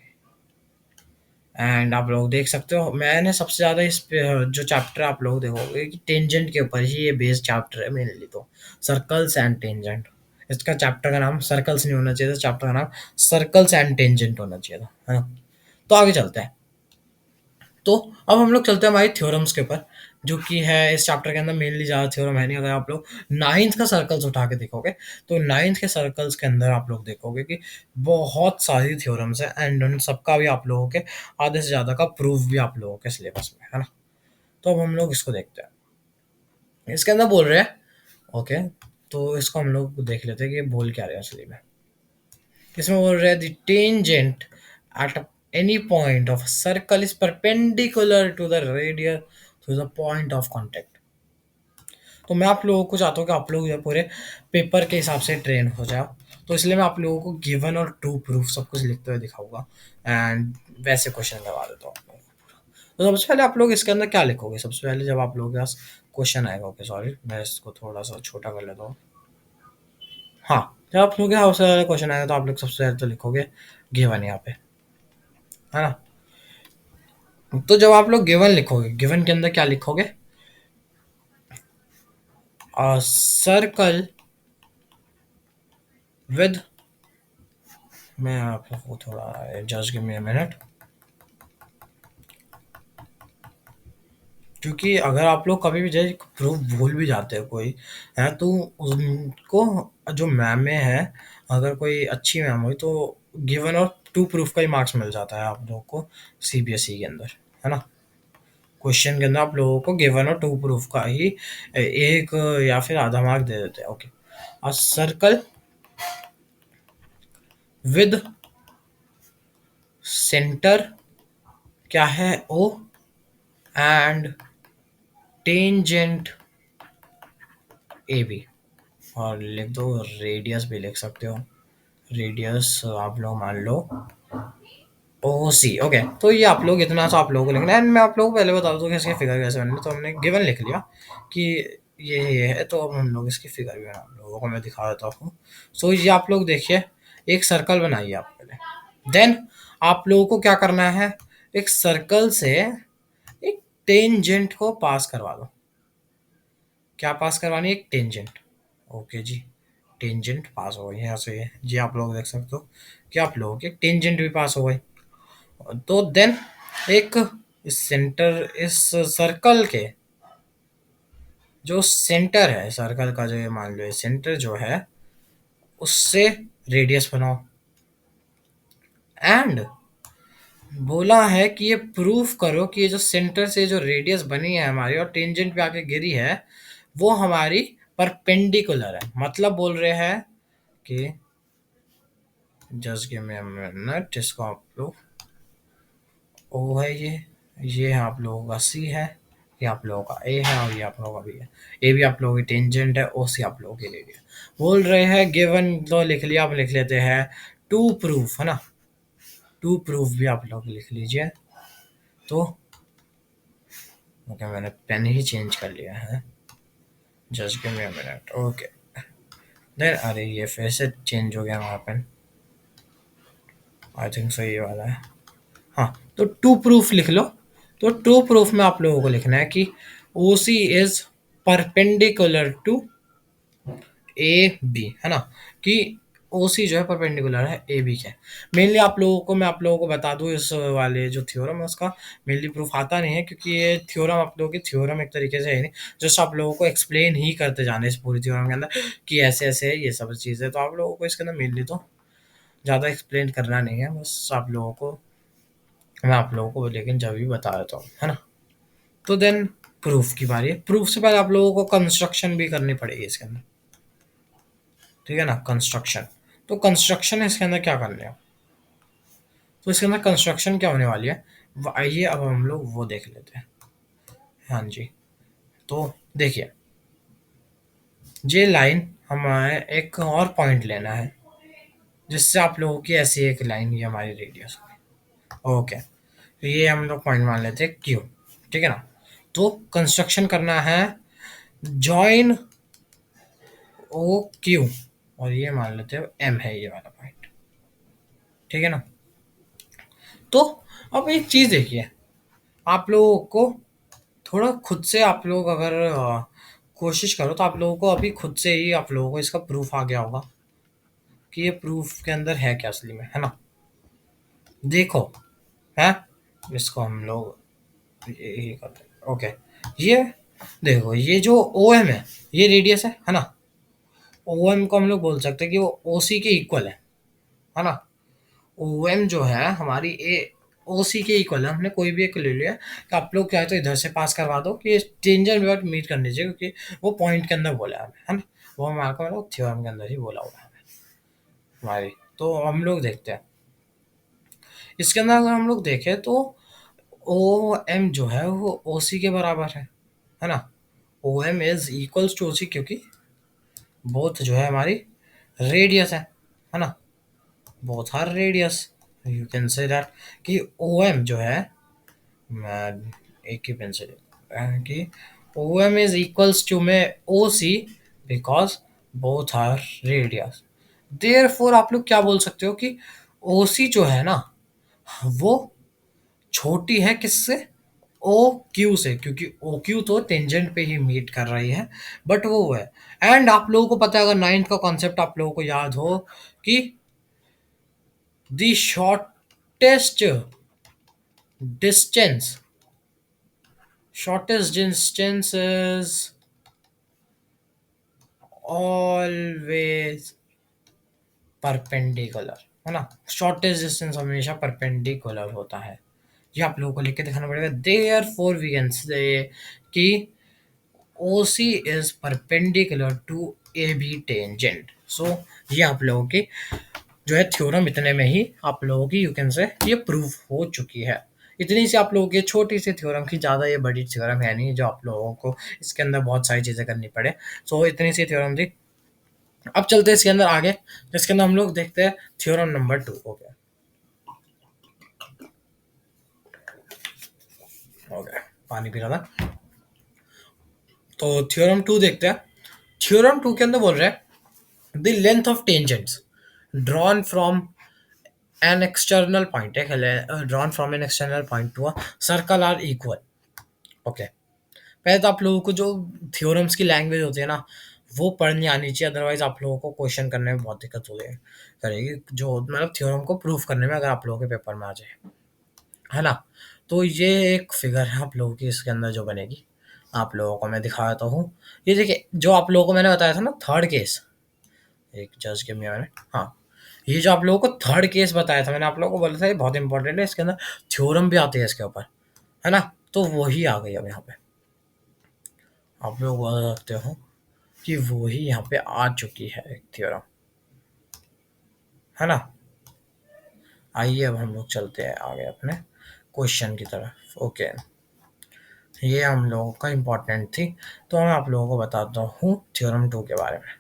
गई। एंड आप लोग देख सकते हो, मैंने सबसे ज़्यादा इस पे जो चैप्टर आप लोग देखोगे कि टेंजेंट के ऊपर ही ये बेस्ड चैप्टर है मेनली, तो सर्कल्स एंड टेंजेंट। इसका चैप्टर का नाम सर्कल्स नहीं होना चाहिए था, चैप्टर का नाम सर्कल्स एंड टेंजेंट होना चाहिए था, है ना। तो आगे चलते हैं। तो अब हम लोग चलते हैं हमारी थ्योरम्स के ऊपर, जो कि है इस चैप्टर के अंदर मेनली ज़्यादा थ्योरम है नहीं। अगर आप लोग नाइन्थ का सर्कल्स उठा के देखोगे तो नाइन्थ के सर्कल्स के अंदर आप लोग देखोगे कि बहुत सारी थ्योरम्स है, एंड उन सबका भी आप लोगों के आधे से ज़्यादा का प्रूफ भी आप लोगों के सिलेबस में है ना। तो अब हम लोग इसको देखते हैं। इसके अंदर बोल रहे हैं, ओके, तो इसको हम लोग देख लेते हैं कि ये बोल क्या रहे हैं असली में। इसमें बोल रहे हैं the tangent at any point of circle is perpendicular to the radius through the point of contact. तो मैं आप लोगों को चाहता हूँ कि आप लोग ये पूरे पेपर के हिसाब से ट्रेन हो जाओ, तो इसलिए मैं आप लोगों को गिवन और ट्रू प्रूफ सब कुछ लिखते हुए दिखाऊंगा, एंड वैसे क्वेश्चन करवा देता हूँ आप लोगों को। तो सबसे पहले आप लोग इसके अंदर क्या लिखोगे, सबसे पहले जब आप लोगों के पास क्वेश्चन आएगा, ओके सॉरी मैं इसको थोड़ा सा छोटा कर लेता हूँ। हाँ, जब आप लोगों के सबसे पहले क्वेश्चन आएगा तो आप लोग सबसे पहले तो लिखोगे गिवन यहाँ पे, है ना। तो जब आप लोग गिवन लिखोगे, गिवन के अंदर क्या लिखोगे, सर्कल विद, मैं आप लोगों को थोड़ा just give me a minute, क्योंकि अगर आप लोग कभी भी जैसे प्रूफ भूल भी जाते हो कोई, है तो उनको जो मैम में है, अगर कोई अच्छी मैम हुई तो गिवन और टू प्रूफ का ही मार्क्स मिल जाता है आप लोगों को सीबीएसई के अंदर, है ना। क्वेश्चन के अंदर आप लोगों को गिवन और टू प्रूफ का ही एक या फिर आधा मार्क दे देते हैं। Okay, a circle with centre क्या है, ओ, एंड टेंजेंट ए बी, और लिख दो रेडियस भी लिख सकते हो, रेडियस आप लोग मान लो ओ सी। ओके, तो ये आप लोग इतना सा आप लोगों को लिखना है, एंड मैं आप लोगों को पहले बता दूं कि इसके फिगर कैसे बनने। तो हमने गिवन लिख लिया कि ये है, तो अब हम लोग इसकी फिगर भी आप लोगों को मैं दिखा देता हूँ। सो ये आप लोग देखिए, एक सर्कल बनाइए आप पहले, देन आप लोगों को क्या करना है, एक सर्कल से एक टेंजेंट को पास करवा दो। क्या पास करवानी है, एक टेंजेंट। ओके जी, टेंजेंट पास हो गई यहाँ से, ये जी आप लोग देख सकते हो कि आप लोगों की टेंजेंट भी पास हो गई। तो देन एक सेंटर, इस सर्कल के जो सेंटर है, सर्कल का जो ये मान लो ये सेंटर जो है, उससे रेडियस बनाओ, एंड बोला है कि ये प्रूफ करो कि ये जो सेंटर से जो रेडियस बनी है हमारी और टेंजेंट पे आके गिरी है, वो हमारी परपेंडिकुलर है। मतलब बोल रहे हैं कि just give me a minute, इसको आप लोग ओ है, ये आप लोगों का सी है, ये आप लोगों का ए है, और ये आप लोगों का बी है। ए भी आप लोगों की टेंजेंट है, ओ सी आप लोगों की रेडियस। बोल रहे हैं गिवन, तो लिख लिया, आप लिख लेते हैं टू प्रूफ, है ना। टू प्रूफ भी आप लोग लिख लीजिए। तो ओके, मैंने पेन ही चेंज कर लिया है, just give me a minute. Okay, then अरे ये फिर से चेंज हो गया हमारा पेन, आई थिंक सो ये वाला है। हाँ, तो टू प्रूफ लिख लो, तो ट्रू प्रूफ में आप लोगों को लिखना है कि O C is perpendicular to A B, है ना, कि ओ सी जो है परपेंडिकुलर है ए बी के। मेनली आप लोगों को, मैं आप लोगों को बता दूं, इस वाले जो थ्योरम है उसका मेनली प्रूफ आता नहीं है, क्योंकि ये थ्योरम आप लोगों की थ्योरम एक तरीके से है नहीं, जस्ट आप लोगों को एक्सप्लेन ही करते जाने इस पूरी थ्योरम के अंदर कि ऐसे ऐसे है ये सब चीज़ें। तो आप लोगों को इसके अंदर मेनली तो ज़्यादा एक्सप्लेन करना नहीं है, बस आप लोगों को, मैं आप लोगों को लेकिन जब भी बता देता हूँ, है ना। तो देन प्रूफ की बारी है। प्रूफ से पहले आप लोगों को कंस्ट्रक्शन भी करनी पड़ेगी इसके अंदर, ठीक है ना, कंस्ट्रक्शन। तो कंस्ट्रक्शन इसके अंदर क्या करने हैं, तो इसके अंदर कंस्ट्रक्शन क्या होने वाली है, आइए अब हम लोग वो देख लेते हैं। हाँ जी, तो देखिए, ये लाइन हमारे एक और पॉइंट लेना है, जिससे आप लोगों की ऐसी एक लाइन, ये हमारी रेडियस होगी, ओके। तो ये हम लोग पॉइंट मान लेते हैं क्यू, ठीक है ना। तो कंस्ट्रक्शन करना है जॉइन ओ क्यू, और ये मान लेते हैं एम है ये वाला पॉइंट, ठीक है ना। तो अब एक चीज देखिए, आप लोगों को थोड़ा खुद से, आप लोग अगर कोशिश करो तो आप लोगों को अभी खुद से ही आप लोगों को इसका प्रूफ आ गया होगा कि ये प्रूफ के अंदर है क्या असली में, है ना। देखो, है, इसको हम लोग ये करते हैं, ओके। ये देखो, ये जो ओ एम है, ये रेडियस है ना। ओ एम को हम लोग बोल सकते हैं कि वो ओ सी के इक्वल है ना। ओ एम जो है हमारी ए ओ सी के इक्वल है। हमने कोई भी एक ले लिया कि आप लोग क्या है तो इधर से पास करवा दो कि टेंजेंट डॉट मीट करनी चाहिए, क्योंकि वो पॉइंट के अंदर बोला है हमें, है ना। वो हमारे को मतलब थ्योरम के अंदर ही बोला हुआ है हमारी। तो हम लोग देखते हैं इसके अंदर, अगर हम लोग देखें तो ओ एम जो है वो ओ सी के बराबर है ना। O M is equals to O C, क्योंकि बोथ जो है हमारी रेडियस है ना। Both are radius, you can say that कि ओ एम जो है, मैं एक ही पेन से कि O M is equals to में O C, because both are radius. Therefore आप लोग क्या बोल सकते हो कि ओ सी जो है ना, वो छोटी है किससे, ओ क्यू से, क्योंकि ओ क्यू तो टेंजेंट पे ही मीट कर रही है, बट वो है। एंड आप लोगों को पता है, अगर नाइन्थ का कॉन्सेप्ट आप लोगों को याद हो कि the shortest distance, shortest distance is always perpendicular, है ना। शॉर्टेस्ट डिस्टेंस हमेशा परपेंडिकुलर होता है, ये आप लोगों को लिख के दिखाना पड़ेगा। There four we can say कि O C is perpendicular to A B tangent. So ये आप लोगों की जो है थ्योरम, इतने में ही आप लोगों की यू कैन से ये प्रूफ हो चुकी है। इतनी सी आप लोगों की छोटी सी थ्योरम की, ज़्यादा ये बड़ी थ्योरम है नहीं जो आप लोगों को इसके अंदर बहुत सारी चीज़ें करनी पड़े। सो इतनी सी थ्योरम थी। अब चलते हैं इसके अंदर आगे, जिसके अंदर हम लोग देखते हैं थ्योरम नंबर 2। ओके, ओके, पानी पी रहा था। तो थ्योरम 2 देखते हैं। थ्योरम 2 के अंदर बोल रहे हैं the length of tangents drawn from an external point है, drawn from an external point to a circle are equal। Okay, पहले तो आप लोगों को जो थ्योरम्स की लैंग्वेज होती है ना, वो पढ़नी आनी चाहिए, अदरवाइज आप लोगों को क्वेश्चन करने में बहुत दिक्कत हो करेगी, जो मतलब थ्योरम को प्रूफ करने में, अगर आप लोगों के पेपर में आ जाए, है ना। तो ये एक फिगर है आप लोगों की इसके अंदर जो बनेगी, आप लोगों को मैं दिखा देता हूँ। ये देखिए, जो आप लोगों को मैंने बताया था ना थर्ड केस, एक just give me a minute, हाँ, ये जो आप लोगों को थर्ड केस बताया था, मैंने आप लोगों को बोला था ये बहुत इंपॉर्टेंट है, इसके अंदर थ्योरम भी आती है इसके ऊपर, है ना। तो वही आ गई अब यहाँ पे, आप लोग बोल सकते हो कि वही यहाँ पे आ चुकी है एक थ्योरम, है ना। आइए अब हम लोग चलते हैं आगे अपने क्वेश्चन की तरफ। ओके, ये हम लोगों का इम्पोर्टेंट थी, तो मैं आप लोगों को बताता हूँ थ्योरम 2 के बारे में।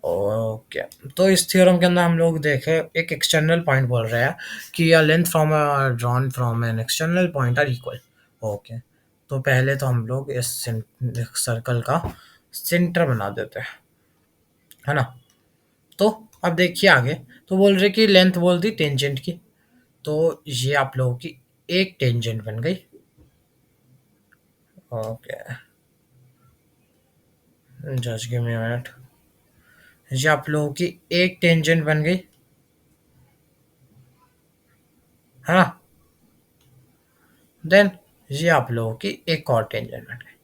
ओके, तो इस थ्योरम के अंदर हम लोग देखें, एक एक्सटर्नल पॉइंट बोल रहे हैं कि या length from drawn from an external point are equal. Okay, तो पहले तो हम लोग इस सर्कल का सेंटर बना देते हैं, है ना। तो अब देखिए आगे, तो बोल रहे कि लेंथ बोल दी टेंजेंट की, तो ये आप लोगों की एक टेंजेंट बन गई, okay, just give me a minute. ये आप लोगों की एक टेंजेंट बन गई, है ना। देन ये आप लोगों की एक और टेंजेंट बन गई।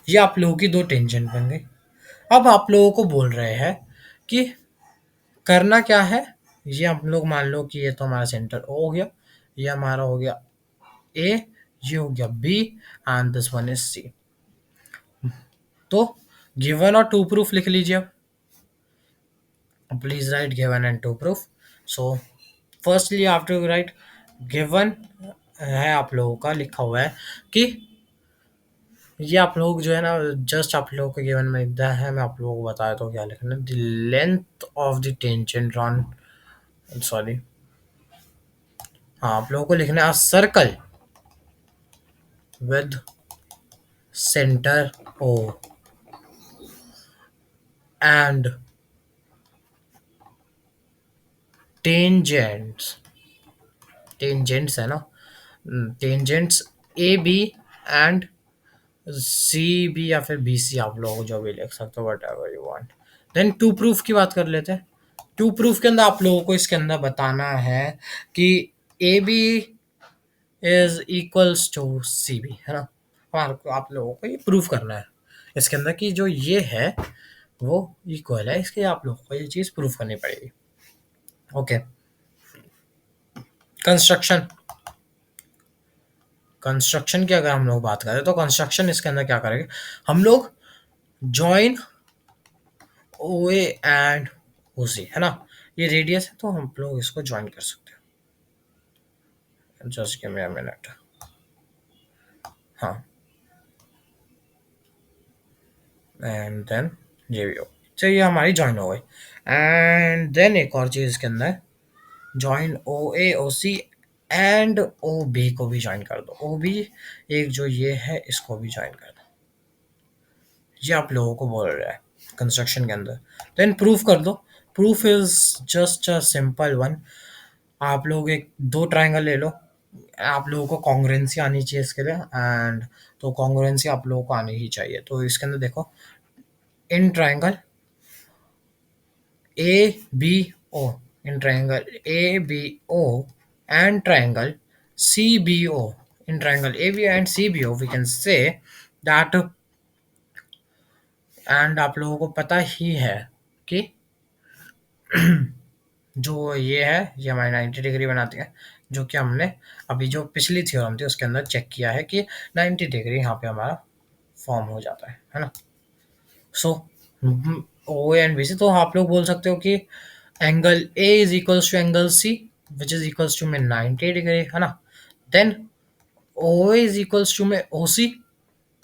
ये आप लोगों की दो टेंजेंट बन गई। अब आप लोगों को बोल रहे हैं कि करना क्या है। ये हम लोग मान लो कि ये तो हमारा सेंटर O हो गया, ये हमारा हो गया A, ये हो गया B, and this one is C। तो गिवन और टू प्रूफ लिख लीजिए। Please write given and to proof. So firstly after you write given है, आप लोगों का लिखा हुआ है कि ये आप लोग जो है ना, जस्ट आप लोगों को गिवन में दिया है, मैं आप लोगों को बताया तो क्या लिखना है। The length of the tangent on, sorry, हाँ आप लोगों को लिखना है circle with centre O and tangents, tangents है ना, टेंजेंट्स AB एंड CB या फिर BC, आप लोग जो भी लिख सकते हो, whatever you want. Then to proof की बात कर लेते हैं। टू प्रूफ के अंदर आप लोगों को इसके अंदर बताना है कि AB is equals to CB, है ना। हमारे को आप लोगों को ये प्रूफ करना है इसके अंदर कि जो ये है वो इक्वल है, इसके आप लोगों को ये चीज़ प्रूफ करनी पड़ेगी। ओके, कंस्ट्रक्शन, कंस्ट्रक्शन की अगर हम लोग बात करें तो कंस्ट्रक्शन इसके अंदर क्या करेंगे हम लोग, जॉइन OA एंड OC, है ना। ये रेडियस है तो हम लोग इसको ज्वाइन कर सकते हैं। Just give me a minute. हाँ, एंड देन ये भी हो, तो ये हमारी ज्वाइन हो गई। एंड देन एक और चीज़ इसके अंदर, join OA OC and OB को भी ज्वाइन कर दो। OB एक जो ये है इसको भी ज्वाइन कर दो। ये आप लोगों को बोल रहा है कंस्ट्रक्शन के अंदर। देन प्रूफ कर दो। Proof is just a simple one. आप लोग एक दो ट्रायंगल ले लो, आप लोगों को कॉन्ग्रुएंसी आनी चाहिए इसके लिए, एंड तो कॉन्ग्रुएंसी आप लोगों को आनी ही चाहिए। तो इसके अंदर देखो, in triangle ABO, in triangle ABO and triangle CBO, in triangle ABO and CBO we can say that, and आप लोगों को पता ही है कि जो ये है ये हमारी 90 डिग्री बनाती है, जो कि हमने अभी जो पिछली थ्योरम थी उसके अंदर चेक किया है कि 90 डिग्री यहाँ पे हमारा फॉर्म हो जाता है ना। सो ओ एंड बी सी, तो आप लोग बोल सकते हो कि angle A is equals to angle C which is equals to में 90 डिग्री, है ना। Then O is equals to में ओ सी,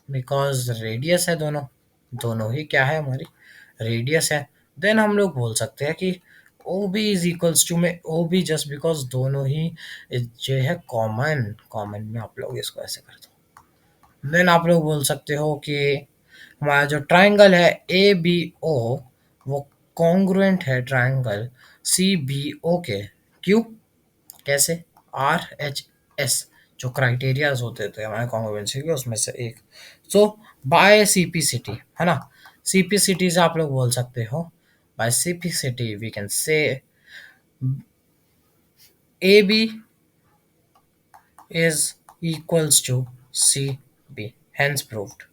बिकॉज रेडियस है, दोनों दोनों ही क्या है हमारी रेडियस है। देन हम लोग बोल सकते हैं कि O B is equals to में ओ बी, जस्ट बिकॉज दोनों ही जो है कॉमन, कॉमन में आप लोग इसको ऐसे कर दो। देन आप लोग बोल सकते हो कि हमारा जो ट्राइंगल है ए बी ओ वो कॉन्ग्रुएंट है ट्राइंगल सी बी ओ के। क्यों, कैसे, RHS जो क्राइटेरियाज होते थे हमारे कॉन्ग्रुएंसी के उसमें से एक। सो बाय CPCT, है ना। CPCT से आप लोग बोल सकते हो, by CPCT we can say AB is equals to CB, hence proved.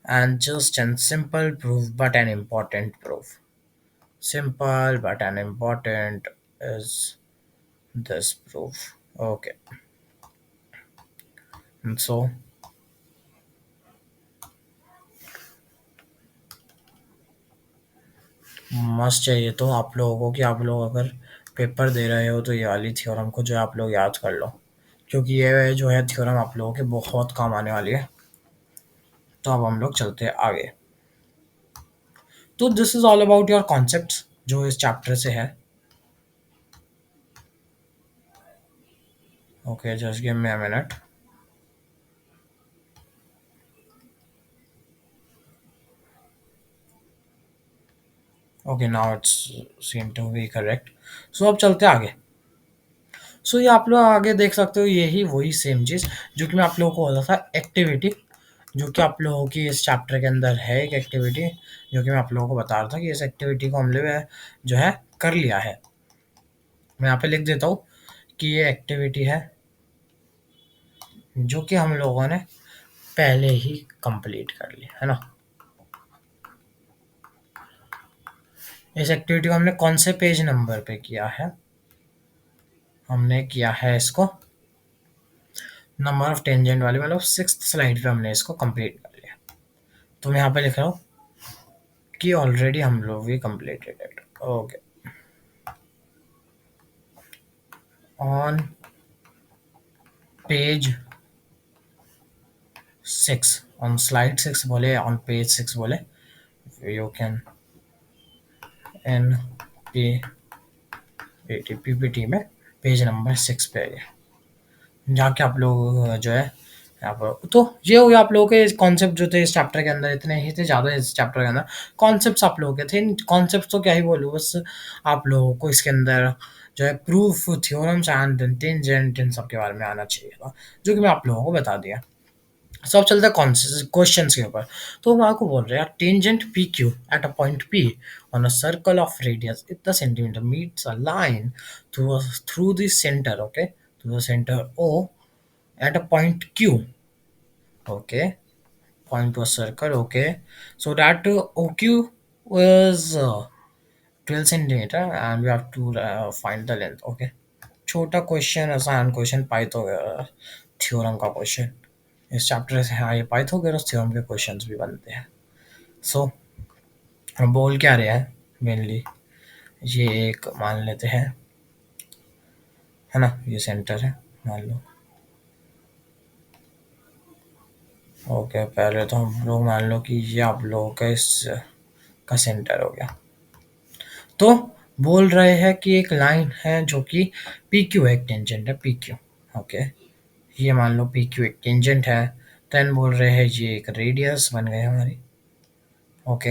And just an simple proof but an important proof. Simple but an important is this proof. Okay, and so must चाहिए तो आप लोगों को कि आप लोग अगर paper दे रहे हो तो ये वाली थ्योरम को जो है आप लोग याद कर लो, क्योंकि ये जो है थ्योरम आप लोगों के बहुत काम आने वाली है। तो अब हम लोग चलते हैं आगे। तो this is all about your concepts जो इस चैप्टर से है। Okay, just give me a minute. Okay, now it's seem to be correct. So अब चलते हैं आगे। सो ये आप लोग आगे देख सकते हो, यही वही सेम चीज़ जो कि मैं आप लोगों को बोला था, एक्टिविटी। जो कि आप लोगों की इस चैप्टर के अंदर है एक एक्टिविटी, जो कि मैं आप लोगों को बता रहा था कि इस एक्टिविटी को हमने जो है कर लिया है। मैं यहाँ पे लिख देता हूँ कि ये एक्टिविटी है जो कि हम लोगों ने पहले ही कंप्लीट कर ली है ना। इस एक्टिविटी को हमने कौन से पेज नंबर पे किया है? हमने किया है इसको नंबर ऑफ टेंजेंट वाले, मतलब सिक्स्थ स्लाइड पे हमने इसको कंप्लीट कर लिया। तो मैं यहाँ पे लिख रहा हूँ कि ऑलरेडी हम लोग भी completed it. Okay, on page 6, on slide 6 बोले, ऑन पेज 6 बोले, you can an P PPT में पेज नंबर 6 पे है, जाके आप लोग जो है यहाँ पर। तो ये हो गया आप लोगों के कॉन्सेप्ट जो थे इस चैप्टर के अंदर, इतने ही थे, ज़्यादा इस चैप्टर के अंदर कॉन्सेप्ट्स आप लोगों के थे। इन कॉन्सेप्ट्स तो क्या ही बोलूँ, बस आप लोगों को इसके अंदर जो है प्रूफ, थ्योरम्स एंड टेंजेंट, इन सब के बारे में आना चाहिए था, जो कि मैं आप लोगों को बता दिया। सो अब चलता है क्वेश्चन के ऊपर। तो हम आपको बोल रहे हैं tangent P Q at a point P on a circle of radius इतना centimetre meets a line through the centre, okay, through the centre O at a point Q. Okay, point to a circle. Okay, so that OQ was 12 centimeter, and we have to find the length. Okay, छोटा question, आसान question, Pythagoras theorem का question. इस chapter से हाँ ये Pythagoras theorem के questions भी बनते हैं। सो हम बोल क्या रहे हैं मेनली, ये एक मान लेते हैं, है ना, ये सेंटर है मान लो। ओके, पहले तो हम लोग मान लो कि ये आप लोगों का इस का सेंटर हो गया। तो बोल रहे हैं कि एक लाइन है जो कि पी क्यू एक टेंजेंट है, पी क्यू। ओके, ये मान लो पी क्यू एक टेंजेंट है। देन बोल रहे हैं ये एक रेडियस बन गई हमारी। ओके,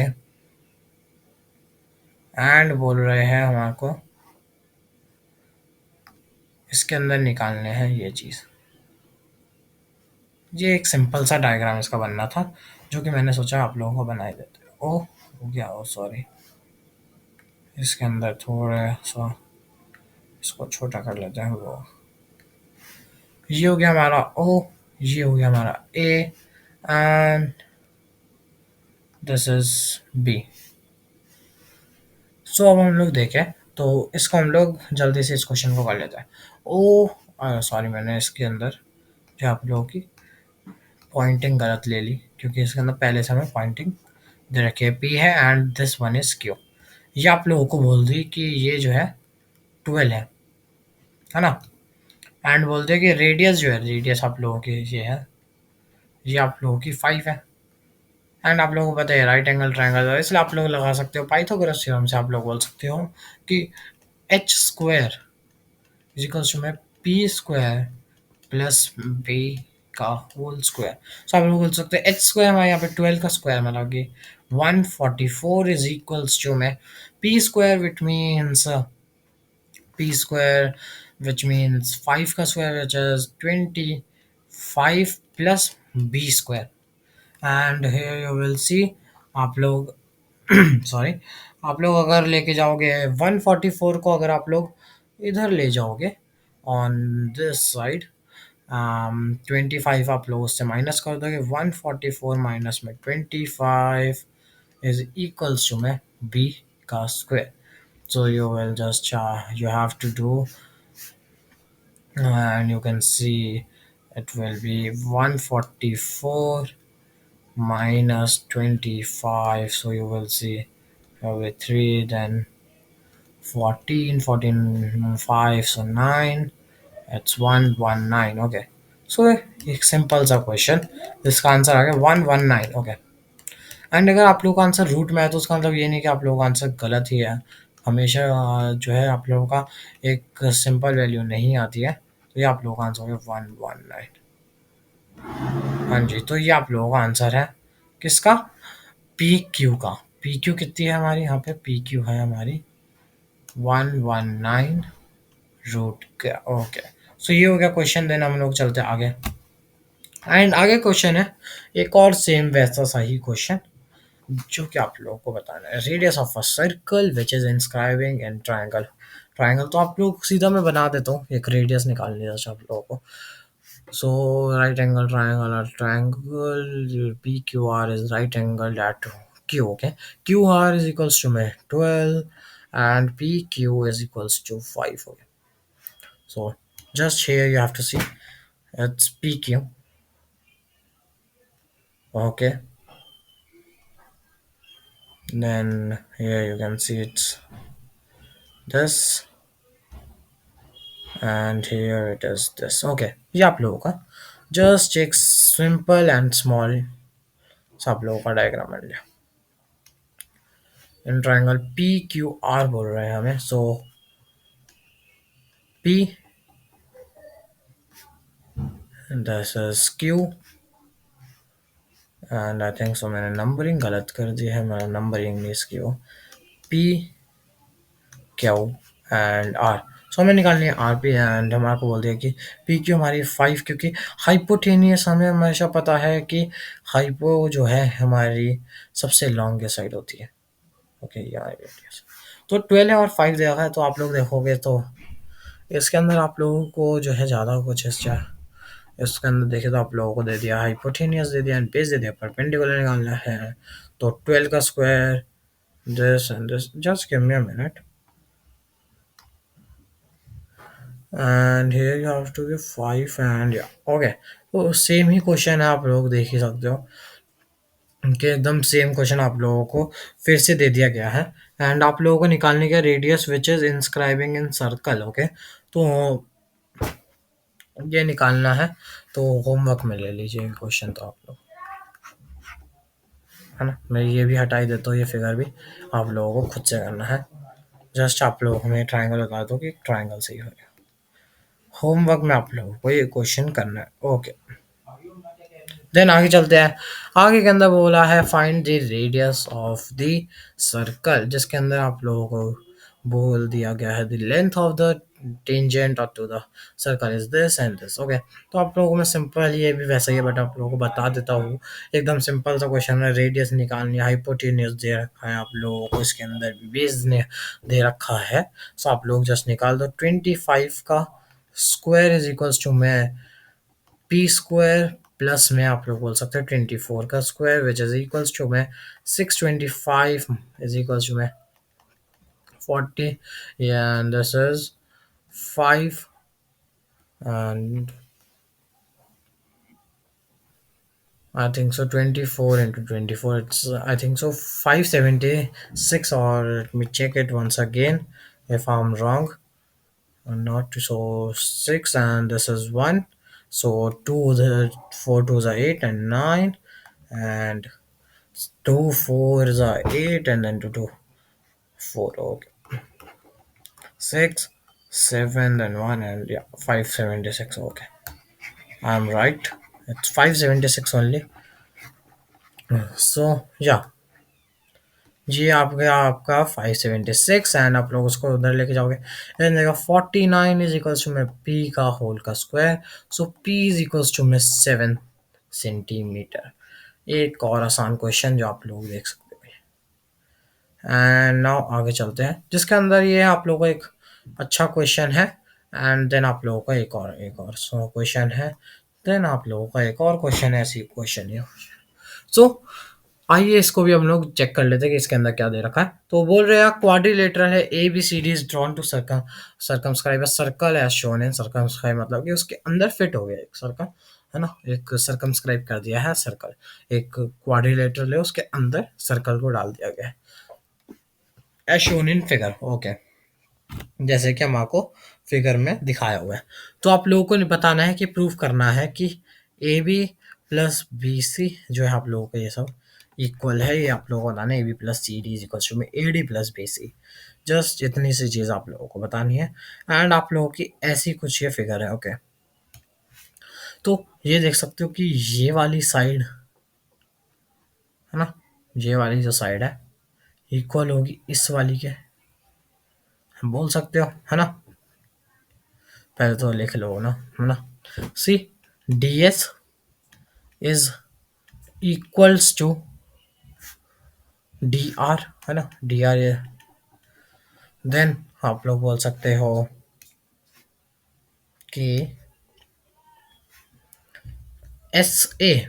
एंड बोल रहे हैं हमारे को इसके अंदर निकालने हैं ये चीज़। ये एक सिंपल सा डायग्राम इसका बनना था, जो कि मैंने सोचा आप लोगों को बनाए देते। ओ हो गया, ओ सॉरी, इसके अंदर थोड़ा सा इसको छोटा कर लेते हैं। वो ये हो गया हमारा ओ, ये हो गया हमारा ए, एंड दिस इज बी। सो अब हम लोग देखें तो इसको हम लोग जल्दी से इस क्वेश्चन को कर लेते हैं। ओ सॉरी, मैंने इसके अंदर जो आप लोगों की पॉइंटिंग गलत ले ली, क्योंकि इसके अंदर पहले से हमें पॉइंटिंग दे रखी है, पी है and this one is Q. ये आप लोगों को बोल दी कि ये जो है 12 है ना। एंड बोलते हैं कि रेडियस जो है, रेडियस आप लोगों की ये है, ये आप लोगों की 5 है। एंड आप लोगों को पता है राइट एंगल ट्रायंगल है, इसलिए आप लोग लगा सकते हो पाइथागोरस थ्योरम से, आप लोग बोल सकते हो कि H square is equals to में पी स्क्वायर प्लस बी का होल स्क्वायर। सो आप लोग बोल सकते हैं एच स्क्वायर हमारे यहाँ पे 12 का स्क्वायर मतलब कि 144 इज इक्वल्स टू में P square which means p square, which means 5 का square, which is 25 plus b square. And here you will see आप लोग सॉरी, आप लोग अगर लेके जाओगे 144 को, अगर आप लोग इधर ले जाओगे ऑन दिस साइड, 25 आप लोग उससे माइनस कर दोगे, 144 माइनस में 25 इज इक्वल्स टू में b का square. So you will just you have to do, and you can see it will be 144 minus 25. So you will see with 3, then 14, 14, 5, so 9, it's 119. Okay, so एक simple सा question, इसका answer आ गया 119। Okay, and अगर आप लोगों का answer root में है तो उसका मतलब ये नहीं कि आप लोगों का आंसर गलत ही है। हमेशा जो है आप लोगों का एक सिंपल वैल्यू नहीं आती है, तो ये आप लोगों का आंसर हो गया 119। हाँ जी, तो ये आप लोगों का आंसर है किसका, पी क्यू का। पी क्यू कितनी है हमारी यहाँ पे, पी क्यू है हमारी 119 रूट का। ओके, सो ये हो गया क्वेश्चन। देन हम लोग चलते आगे। एंड आगे क्वेश्चन है एक और सेम वैसा सा ही क्वेश्चन, जो कि आप लोगों को बताना है radius of a circle which is inscribing in triangle. Triangle तो आप लोग सीधा मैं बना देता हूँ, एक रेडियस निकाल लिया था आप लोगों को। सो राइट एंगल ट्रायंगल और triangle P Q R is right angle at Q, okay. Q R is equals to में 12 and PQ is equals to 5. Okay. So just here you have to see it's PQ. Okay. Then here you can see it's this, and here it is this. Okay. ये आप लोगों का just एक simple and small सा आप लोगों का diagram बन गया। In triangle P Q are बोल रहे हैं हमें, सो P, this is Q, and I think so मैंने नंबरिंग गलत कर दी है, मैंने नंबरिंग नहीं इसकी वो P क्यू एंड आर। सो हमें निकालनी है आर पी, एंड हमारे को बोल दिया कि पी क्यू हमारी 5, क्योंकि हाइपोटेनियस हमें हमेशा पता है कि हाइपो जो है हमारी सबसे लॉन्गेस्ट साइड होती है। ओके यार रेडियस तो 12 है और 5 दिया है, तो आप लोग देखोगे तो इसके अंदर आप लोगों को जो है ज़्यादा कुछ इसके अंदर देखे तो आप लोगों को दे दिया हाइपोटेनियस दे दिया एंड बेस दे दिया, परपेंडिकुलर निकालना है। तो 12 का square this and this, just give me a minute, and here you have to give 5 and yeah okay। तो सेम ही क्वेश्चन है, आप लोग देख ही सकते हो कि एकदम सेम क्वेश्चन आप लोगों को फिर से दे दिया गया है, एंड आप लोगों को निकालने का radius which is inscribing in circle. Okay, तो ये निकालना है, तो होमवर्क में ले लीजिए क्वेश्चन, तो आप लोग है ना, मैं ये भी हटा ही देता हूँ, ये फिगर भी आप लोगों को खुद से करना है। जस्ट आप लोग हमें ट्राइंगल बता दो कि ट्राइंगल सही हो गया। होमवर्क में आप लोगों को ये क्वेश्चन करना है। ओके, देन आगे चलते हैं। आगे के अंदर बोला है find the radius of the circle, जिसके अंदर आप लोगों को बोल दिया गया है the length of the tangent और to the circle is this and this. Okay, तो आप लोगों को मैं सिंपल, ये भी वैसा ही है बट आप लोगों को बता देता हूँ। एकदम सिंपल सा क्वेश्चन है, रेडियस निकालनी है, हाइपोटेन्यूज दे रखा है आप लोगों को, इसके अंदर बेस ने दे रखा है। सो आप लोग जस्ट निकाल दो 25 का स्क्वायर इज इक्वल्स टू में पी स्क्वायर प्लस में आप लोग बोल सकते हैं 24 का square which is equals to में 625 इज इक्वल्स टू में 40, and this is 5 and I think so 24 into 24 it's I think so 576, or let me check it once again if I'm wrong or not. So 6 and this is 1, so 2 the 4 2s are 8 and 9, and 2 4s are 8 and then 2 2 4, okay, 6 7 then 1 and yeah 576, okay, I'm right, it's 576 only। So yeah, जी आप गया आपका 576, and आप लोग उसको उधर लेके जाओगे, then देगा 49 इज इक्वल्स टू में पी का होल का square, so P is equals to में 7 सेंटीमीटर। एक और आसान क्वेश्चन जो आप लोग देख सकते हो, एंड नाउ आगे चलते हैं, जिसके अंदर ये आप लोगों को एक अच्छा क्वेश्चन है, एंड देन आप लोगों का एक और सो क्वेश्चन है, देन आप लोगों का एक और क्वेश्चन है, ऐसी क्वेश्चन है। सो आइए इसको भी हम लोग चेक कर लेते हैं कि इसके अंदर क्या दे रखा है। तो बोल रहे हैं क्वाड्रिलेटरल है, A B C D is drawn to circumscribe a circle as shown in. Circumscribe मतलब कि उसके अंदर फिट हो गया एक सर्कल, है ना, एक सर्कमस्क्राइब कर दिया है सर्कल, एक क्वाड्रिलेटरल है उसके अंदर सर्कल को डाल दिया गया है as shown in figure. Okay, जैसे कि हम आपको फिगर में दिखाया हुआ है। तो आप लोगों को बताना है कि प्रूफ करना है कि A B plus B C जो है आप लोगों को ये सब इक्वल है, ये आप लोगों को बताना है A B plus C D is equal to में A D plus B C. जस्ट इतनी सी चीज़ आप लोगों को बतानी है, एंड आप लोगों की ऐसी कुछ ये फिगर है। ओके, तो ये देख सकते हो कि ये वाली साइड है ना, ये वाली जो साइड है इक्वल होगी इस वाली के, बोल सकते हो है ना, पहले तो लिख लो ना, है ना, C D S is equals to D R, है ना, डी आर। देन आप लोग बोल सकते हो कि एस ए,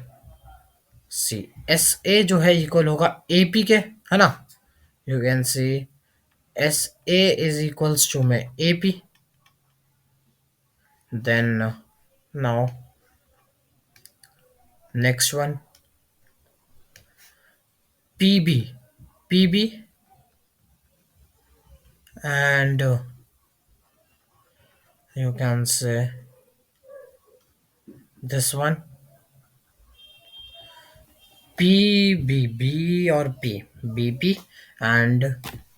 सी, एस ए जो है इक्वल होगा ए पी के, है ना। You can see S A is equals to में A P. Then now next one, P B, P B and you can say this one, P B, B और P, B P and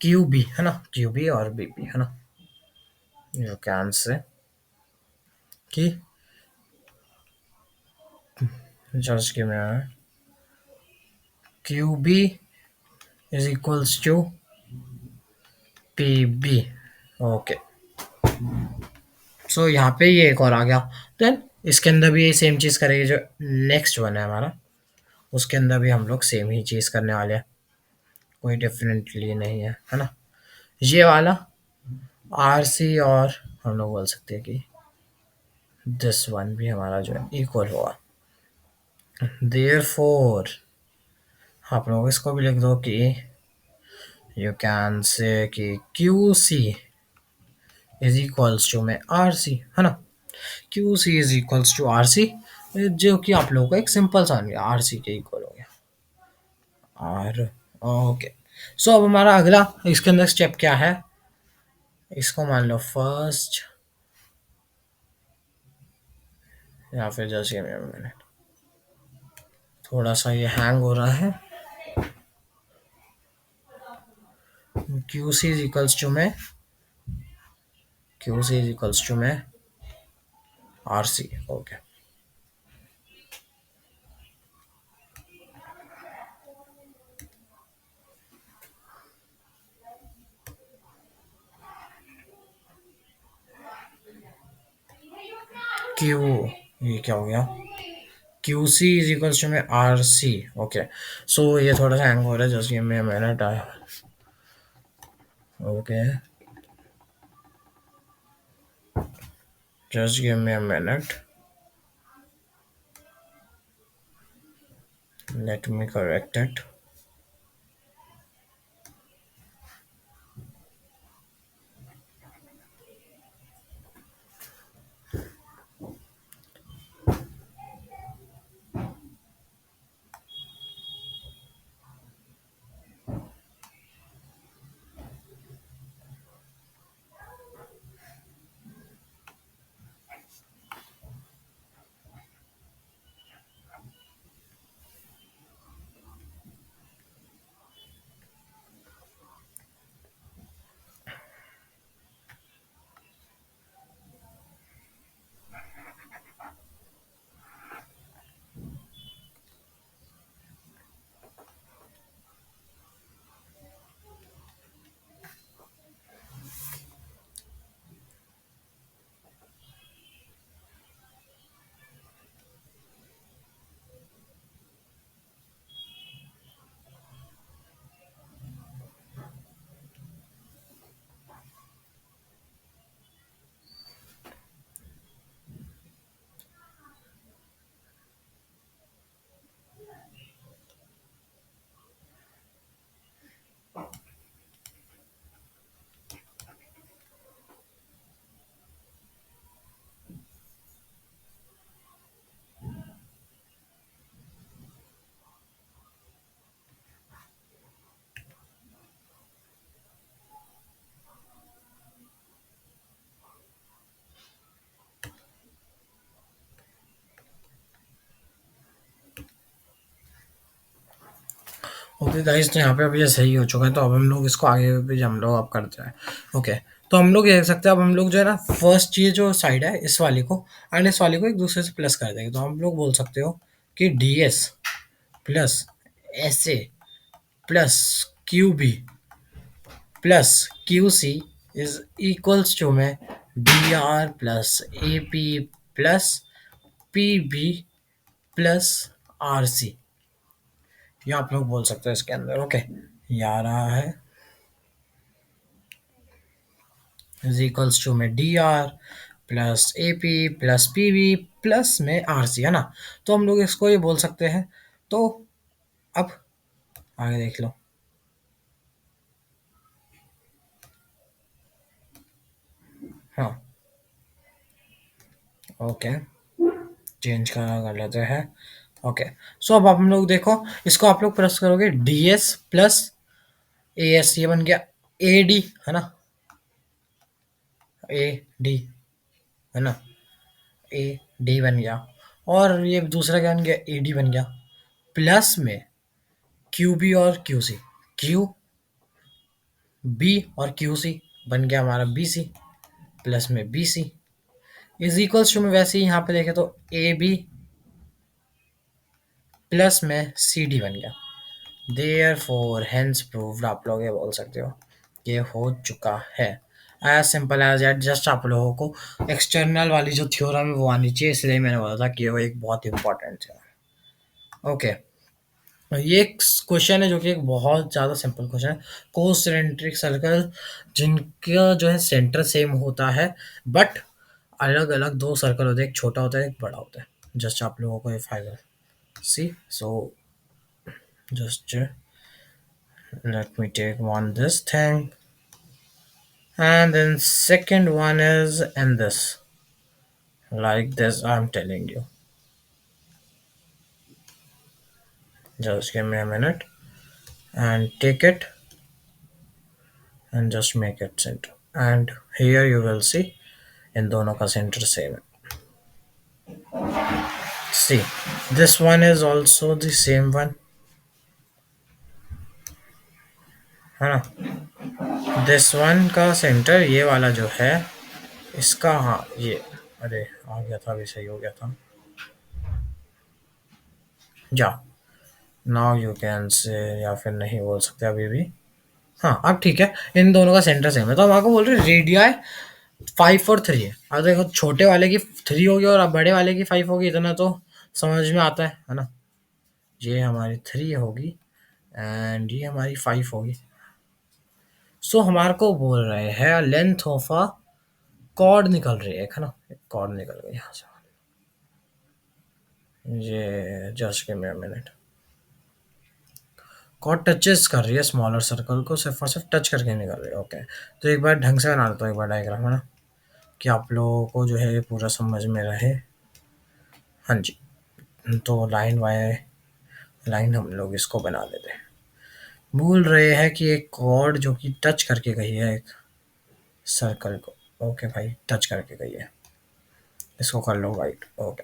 Q B, है ना, Q B और B P, है ना। You can say कि just give me, Q B is equals to P B. Okay, so यहाँ पे ये एक और आ गया। देन इसके अंदर भी ये सेम चीज़ करेंगे, जो नेक्स्ट वन है हमारा, उसके अंदर भी हम लोग सेम ही चीज़ करने वाले हैं, कोई डिफरेंटली नहीं है ना। ये वाला आर सी, और हम लोग बोल सकते हैं कि दिस वन भी हमारा जो है इक्वल होगा। देयर फोर आप लोग इसको भी लिख दो कि यू कैन से कि Q C is equals to में आर सी, है ना। Q C is equals to R C, जो कि आप लोगों को एक सिंपल सा आर सी के इक्वल हो गया। और ओके, सो अब हमारा अगला इसके अंदर स्टेप क्या है, इसको मान लो फर्स्ट, या फिर जैसे मैंने थोड़ा सा ये हैंग हो रहा है। Q C is equals to में, Q C is equals to में आर सी। ओके, क्यू, ये क्या हो गया, Q C is equals to में आर सी। ओके, सो ये थोड़ा सा हैंग हो रहा है, just give me a minute. Okay, just give me a minute, let me correct it. Okay guys, तो यहाँ पे अभी ये सही हो चुका है, तो अब हम लोग इसको आगे भी हम लोग अब करते हैं। ओके, तो हम लोग ये देख सकते हैं, अब हम लोग जो है ना, फर्स्ट ये जो साइड है इस वाली को एंड इस वाली को एक दूसरे से प्लस कर देंगे, तो हम लोग बोल सकते हो कि D S plus S A plus Q B plus Q C is equals to में D R plus A P plus P B plus R C, ये आप लोग बोल सकते हो इसके अंदर। ओके, ये आ रहा है इज इक्वल्स टू में D R plus A P plus P V plus में आर सी, है ना। तो हम लोग इसको ये बोल सकते हैं। तो अब आगे देख लो। हाँ, ओके, चेंज कर लेते हैं। ओके, सो अब आप हम लोग देखो, इसको आप लोग प्रेस करोगे, D S plus A S, ये बन गया ए डी, है ना, ए डी, है ना, ए डी बन गया। और ये दूसरा क्या बन गया, ए डी बन गया, प्लस में क्यू बी और क्यू सी, क्यू बी और क्यू सी बन गया हमारा बी सी, प्लस में B C is equals to में, वैसे ही यहाँ पे देखें तो ए बी प्लस में सी डी बन गया। देयर फोर हैंस प्रूव्ड, आप लोग ये बोल सकते हो ये हो चुका है। As simple as that, just आप लोगों को एक्सटर्नल वाली जो थ्योरम है वो आनी चाहिए, इसलिए मैंने बोला था कि वो एक बहुत इंपॉर्टेंट है। ओके, ये एक क्वेश्चन है जो कि एक बहुत ज़्यादा सिंपल क्वेश्चन है। कोसेंट्रिक सर्कल जिनका जो है सेंटर सेम होता है, बट अलग अलग दो सर्कल होते हैं, एक छोटा होता है एक बड़ा होता है। जस्ट आप लोगों को ये final C, so just let me take one this thing, and then second one is in this, like this I'm telling you. Just give me a minute and take it and just make it center, and here you will see in दोनों का center same है। See, this one is also the same one, है ना। this one का center ये वाला जो है इसका, हाँ ये, अरे आ गया था, अभी सही हो गया था। जा, नाउ यू कैन से, या फिर नहीं बोल सकते अभी भी। हाँ, अब ठीक है, इन दोनों का सेंटर सेम है, तो हम आपको बोल रहे हैं रेडियाई 5 और 3 है। अब देखो, छोटे वाले की 3 होगी और अब बड़े वाले की 5 होगी, इतना तो समझ में आता है ना। ये हमारी 3 होगी एंड ये हमारी 5 होगी। सो हमारे को बोल रहे हैं लेंथ ऑफ अ कॉर्ड निकल रही है ना, एक कॉर्ड निकल गई यहाँ से। ये just give me a minute. Chord touches कर रही है स्मॉलर सर्कल को, सिर्फ और सिर्फ टच करके निकल रही है। ओके, तो एक बार ढंग से बना देता हूँ, एक बार डायग्राम, है ना, कि आप लोगों को जो है ये पूरा समझ में रहे। हाँ जी, तो लाइन बाय लाइन हम लोग इसको बना देते हैं। बोल रहे हैं कि एक कॉर्ड जो कि टच करके गई है एक सर्कल को। ओके भाई, टच करके गई है, इसको कर लो वाइट। ओके,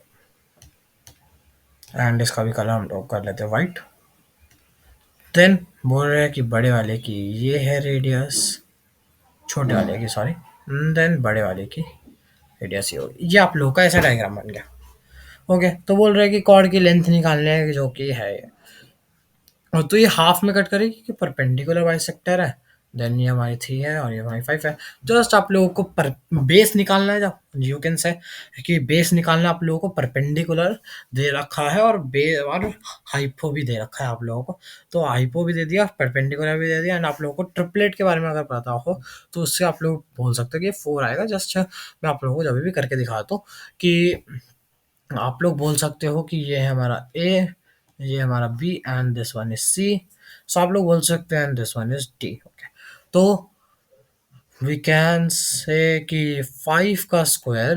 एंड इसका भी कलर हम लोग कर लेते हैं वाइट। देन बोल रहे हैं कि बड़े वाले की ये है रेडियस, छोटे वाले की सॉरी, देन बड़े वाले की रेडियस ये होगी। ये आप लोग का ऐसा डायग्राम बन गया। ओके, तो बोल रहे हैं कि कॉर्ड की लेंथ निकालने है जो कि है, और तो ये हाफ में कट करेगी कि परपेंडिकुलर बाइसेक्टर है। देन ये हमारी 3 है और ये हमारी 5 है। जस्ट आप लोगों को पर बेस निकालना है, जब यू कैन से कि बेस निकालना आप लोगों को परपेंडिकुलर दे रखा है और बे और हाइपो भी दे रखा है आप लोगों को। तो हाइपो भी दे दिया, परपेंडिकुलर भी दे दिया, एंड आप लोगों को ट्रिपलेट के बारे में अगर पता हो तो उससे आप लोग बोल सकते हो कि 4 आएगा। जस्ट मैं आप लोगों को जब भी करके दिखाता हूँ कि आप लोग बोल सकते हो कि ये है हमारा ए, ये हमारा B and this one is C. So आप लोग बोल सकते हैं and this one is D. Okay, तो वी कैन से कि 5 का square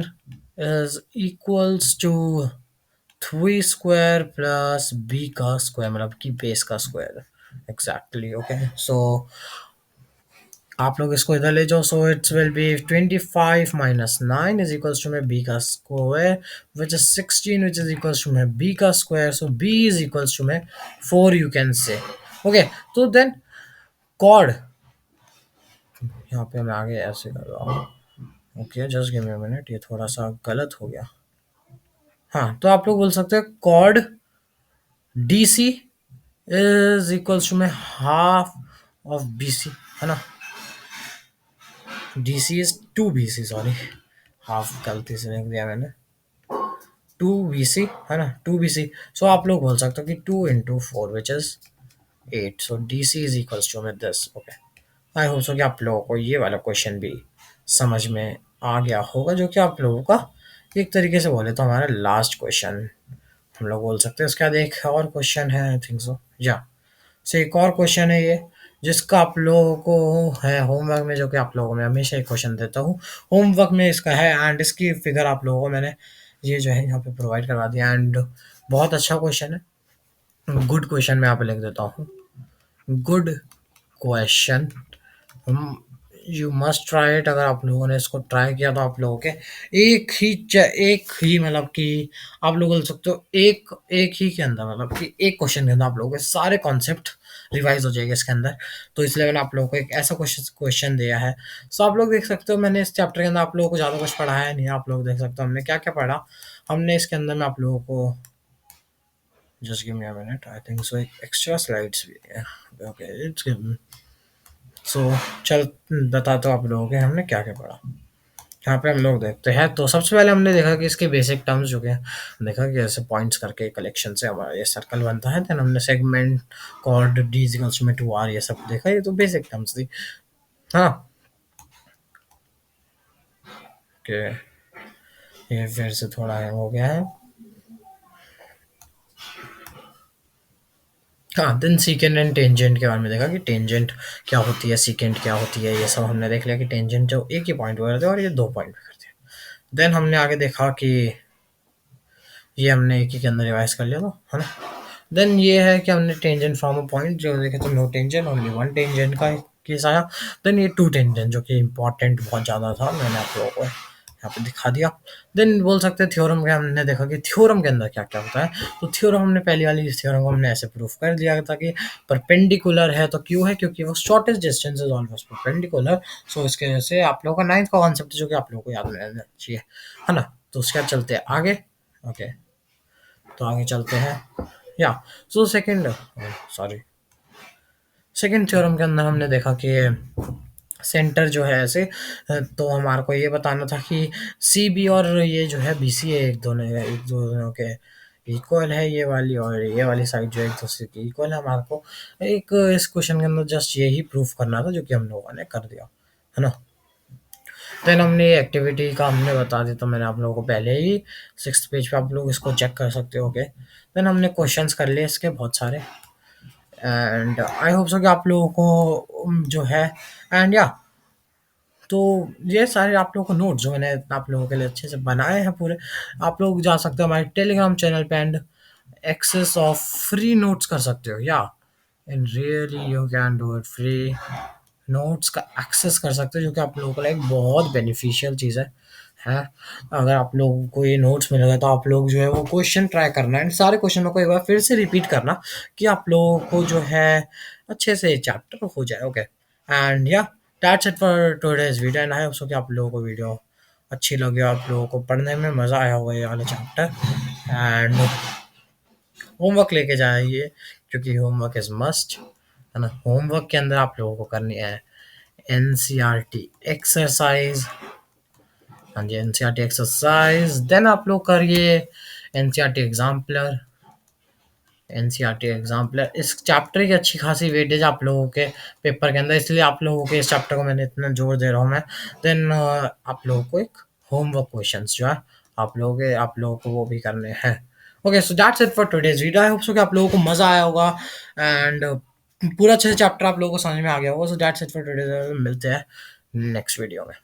is equals to 3 square plus B का स्क्वायर, मतलब कि बेस का स्क्वायर। एग्जैक्टली। ओके, सो आप लोग इसको इधर ले जाओ, so it's will be 25 minus 9 is equals to में बी का square which is 16 which is equals to में बी का square. So B is equals to में 4 यू कैन से। ओके, तो देन कॉर्ड, यहाँ पे मैं आगे ऐसे कर रहा हूँ। Okay, just give me a minute, ये थोड़ा सा गलत हो गया। हाँ, तो आप लोग बोल सकते हैं chord D C is equals to में हाफ ऑफ बी सी, है ना। D C is 2 B C, sorry, half गलती से लिख दिया मैंने। 2 BC है ना, 2 BC। सो आप लोग बोल सकते हो कि 2 into 4 which is 8, so DC is equals to में 10। ओके, आई होप सो कि आप लोगों को ये वाला क्वेश्चन भी समझ में आ गया होगा, जो कि आप लोगों का एक तरीके से बोले तो हमारा लास्ट क्वेश्चन हम लोग बोल सकते हैं। उसके बाद एक और क्वेश्चन है, आई थिंक सो या से एक और क्वेश्चन है ये, जिसका आप लोगों को है होमवर्क में, जो कि आप लोगों को मैं हमेशा एक क्वेश्चन देता हूँ होमवर्क में इसका है, एंड इसकी फिगर आप लोगों को मैंने ये जो है यहाँ पे प्रोवाइड करवा दिया। एंड बहुत अच्छा क्वेश्चन है, गुड क्वेश्चन मैं यहाँ पे लिख देता हूँ, good question. You must try it. अगर आप लोगों ने इसको ट्राई किया तो आप लोगों के एक ही मतलब कि आप लोग बोल सकते हो एक एक ही के अंदर, मतलब कि एक क्वेश्चन के अंदर आप लोगों के सारे कॉन्सेप्ट रिवाइज हो जाएंगे इसके अंदर। तो इसलिए मैंने आप लोगों को एक ऐसा क्वेश्चन क्वेश्चन दिया है। सो आप लोग देख सकते हो मैंने इस चैप्टर के अंदर आप लोगों को ज़्यादा कुछ पढ़ाया नहीं है। आप लोग देख सकते हो हमने क्या क्या पढ़ा। हमने इसके अंदर में आप लोगों को just give me a minute, I think so एक एक्स्ट्रा स्लाइड्स भी है। ओके इट्स सो चल बताता हूँ आप लोगों के हमने क्या क्या पढ़ा। यहाँ पे हम लोग देखते हैं तो सबसे पहले हमने देखा कि इसके बेसिक टर्म्स जो है, देखा कि ऐसे पॉइंट्स करके कलेक्शन से हमारा ये सर्कल बनता है। देन हमने सेगमेंट कॉर्ड डी इक्वल्स में 2r ये सब देखा, ये तो बेसिक टर्म्स थी। हाँ कि ये फिर से थोड़ा हो गया है। हाँ देन सीकेंड एंड टेंजेंट के बारे में देखा कि टेंजेंट क्या होती है, सीकेंट क्या होती है, ये सब हमने देख लिया कि टेंजेंट जो एक ही पॉइंट पे करते हैं और ये 2 पॉइंट पे करते हैं। देन हमने आगे देखा कि ये हमने एक ही के अंदर रिवाइज कर लिया था, है ना। देन ये है कि हमने टेंजेंट फ्रॉम अ पॉइंट जो देखे तो no tangent only one tangent का केस आया। देन ये 2 टेंजेंट जो कि इंपॉर्टेंट बहुत ज़्यादा था, मैंने आप लोगों को यहाँ पे दिखा दिया। देन बोल सकते हैं थ्योरम के हमने देखा कि थ्योरम के अंदर क्या क्या होता है। तो थ्योरम हमने पहली वाली थ्योरम को हमने ऐसे प्रूफ कर दिया था कि परपेंडिकुलर है तो क्यों है, क्योंकि वो shortest distance is always perpendicular. So इसके वजह से आप लोगों का 9th का कॉन्सेप्ट जो कि आप लोगों को याद रहना चाहिए, है ना। तो उसके बाद चलते हैं आगे। ओके तो आगे चलते हैं या so second sorry second theorem के अंदर हमने देखा कि सेंटर जो है ऐसे, तो हमारे को ये बताना था कि सी बी और ये जो है बी सी है एक दोनों के इक्वल है, ये वाली और ये वाली साइड जो है एक दूसरे की इक्वल है। हमारे को एक इस क्वेश्चन के अंदर जस्ट यही प्रूफ करना था, जो कि हम लोगों ने कर दिया, है ना। देन हमने एक्टिविटी का हमने बता दिया, तो मैंने आप लोगों को पहले ही 6th पेज पे आप लोग इसको चेक कर सकते हो। ओके देन हमने क्वेश्चंस कर लिए इसके बहुत सारे, एंड आई होप सो कि आप लोगों को जो है एंड या तो ये सारे आप लोगों को नोट जो मैंने आप लोगों के लिए अच्छे से बनाए हैं पूरे, आप लोग जा सकते हो हमारे टेलीग्राम चैनल पे and access of free notes कर सकते हो। या in really you can do it, free notes का एक्सेस कर सकते हो, जो कि आप लोगों के लिए एक बहुत बेनिफिशियल चीज़ है। अगर आप लोगों को ये नोट्स मिलेगा तो आप लोग जो है वो क्वेश्चन ट्राई करना एंड सारे क्वेश्चनों को एक बार फिर से रिपीट करना, कि आप लोगों को जो है अच्छे से चैप्टर हो जाए। ओके एंड या that's it for today's video, and I hope so कि आप लोगों को वीडियो अच्छी लगी, आप लोगों को पढ़ने में मज़ा आया होगा ये वाला चैप्टर। एंड होमवर्क लेके जाइए, क्योंकि होमवर्क इज़ मस्ट, है ना। होमवर्क के अंदर आप लोगों को करनी है एनसीईआरटी एक्सरसाइज, हाँ जी एनसीईआरटी एक्सरसाइज। देन आप लोग करिए एनसीईआरटी एग्जाम्पलर, एनसीईआरटी एग्जाम्पलर इस चैप्टर की अच्छी खासी वेटेज आप लोगों के पेपर के अंदर, इसलिए आप लोगों के इस चैप्टर को मैंने इतना जोर दे रहा हूँ मैं। देन आप लोगों को एक होमवर्क क्वेश्चंस जो है आप लोगों को वो भी करने हैं। Okay so that's it for today's video. I hope so कि आप लोगों को मज़ा आया होगा एंड पूरा अच्छे से चैप्टर आप लोगों को समझ में आ गया होगा। So that's it for today's, मिलते हैं नेक्स्ट वीडियो में।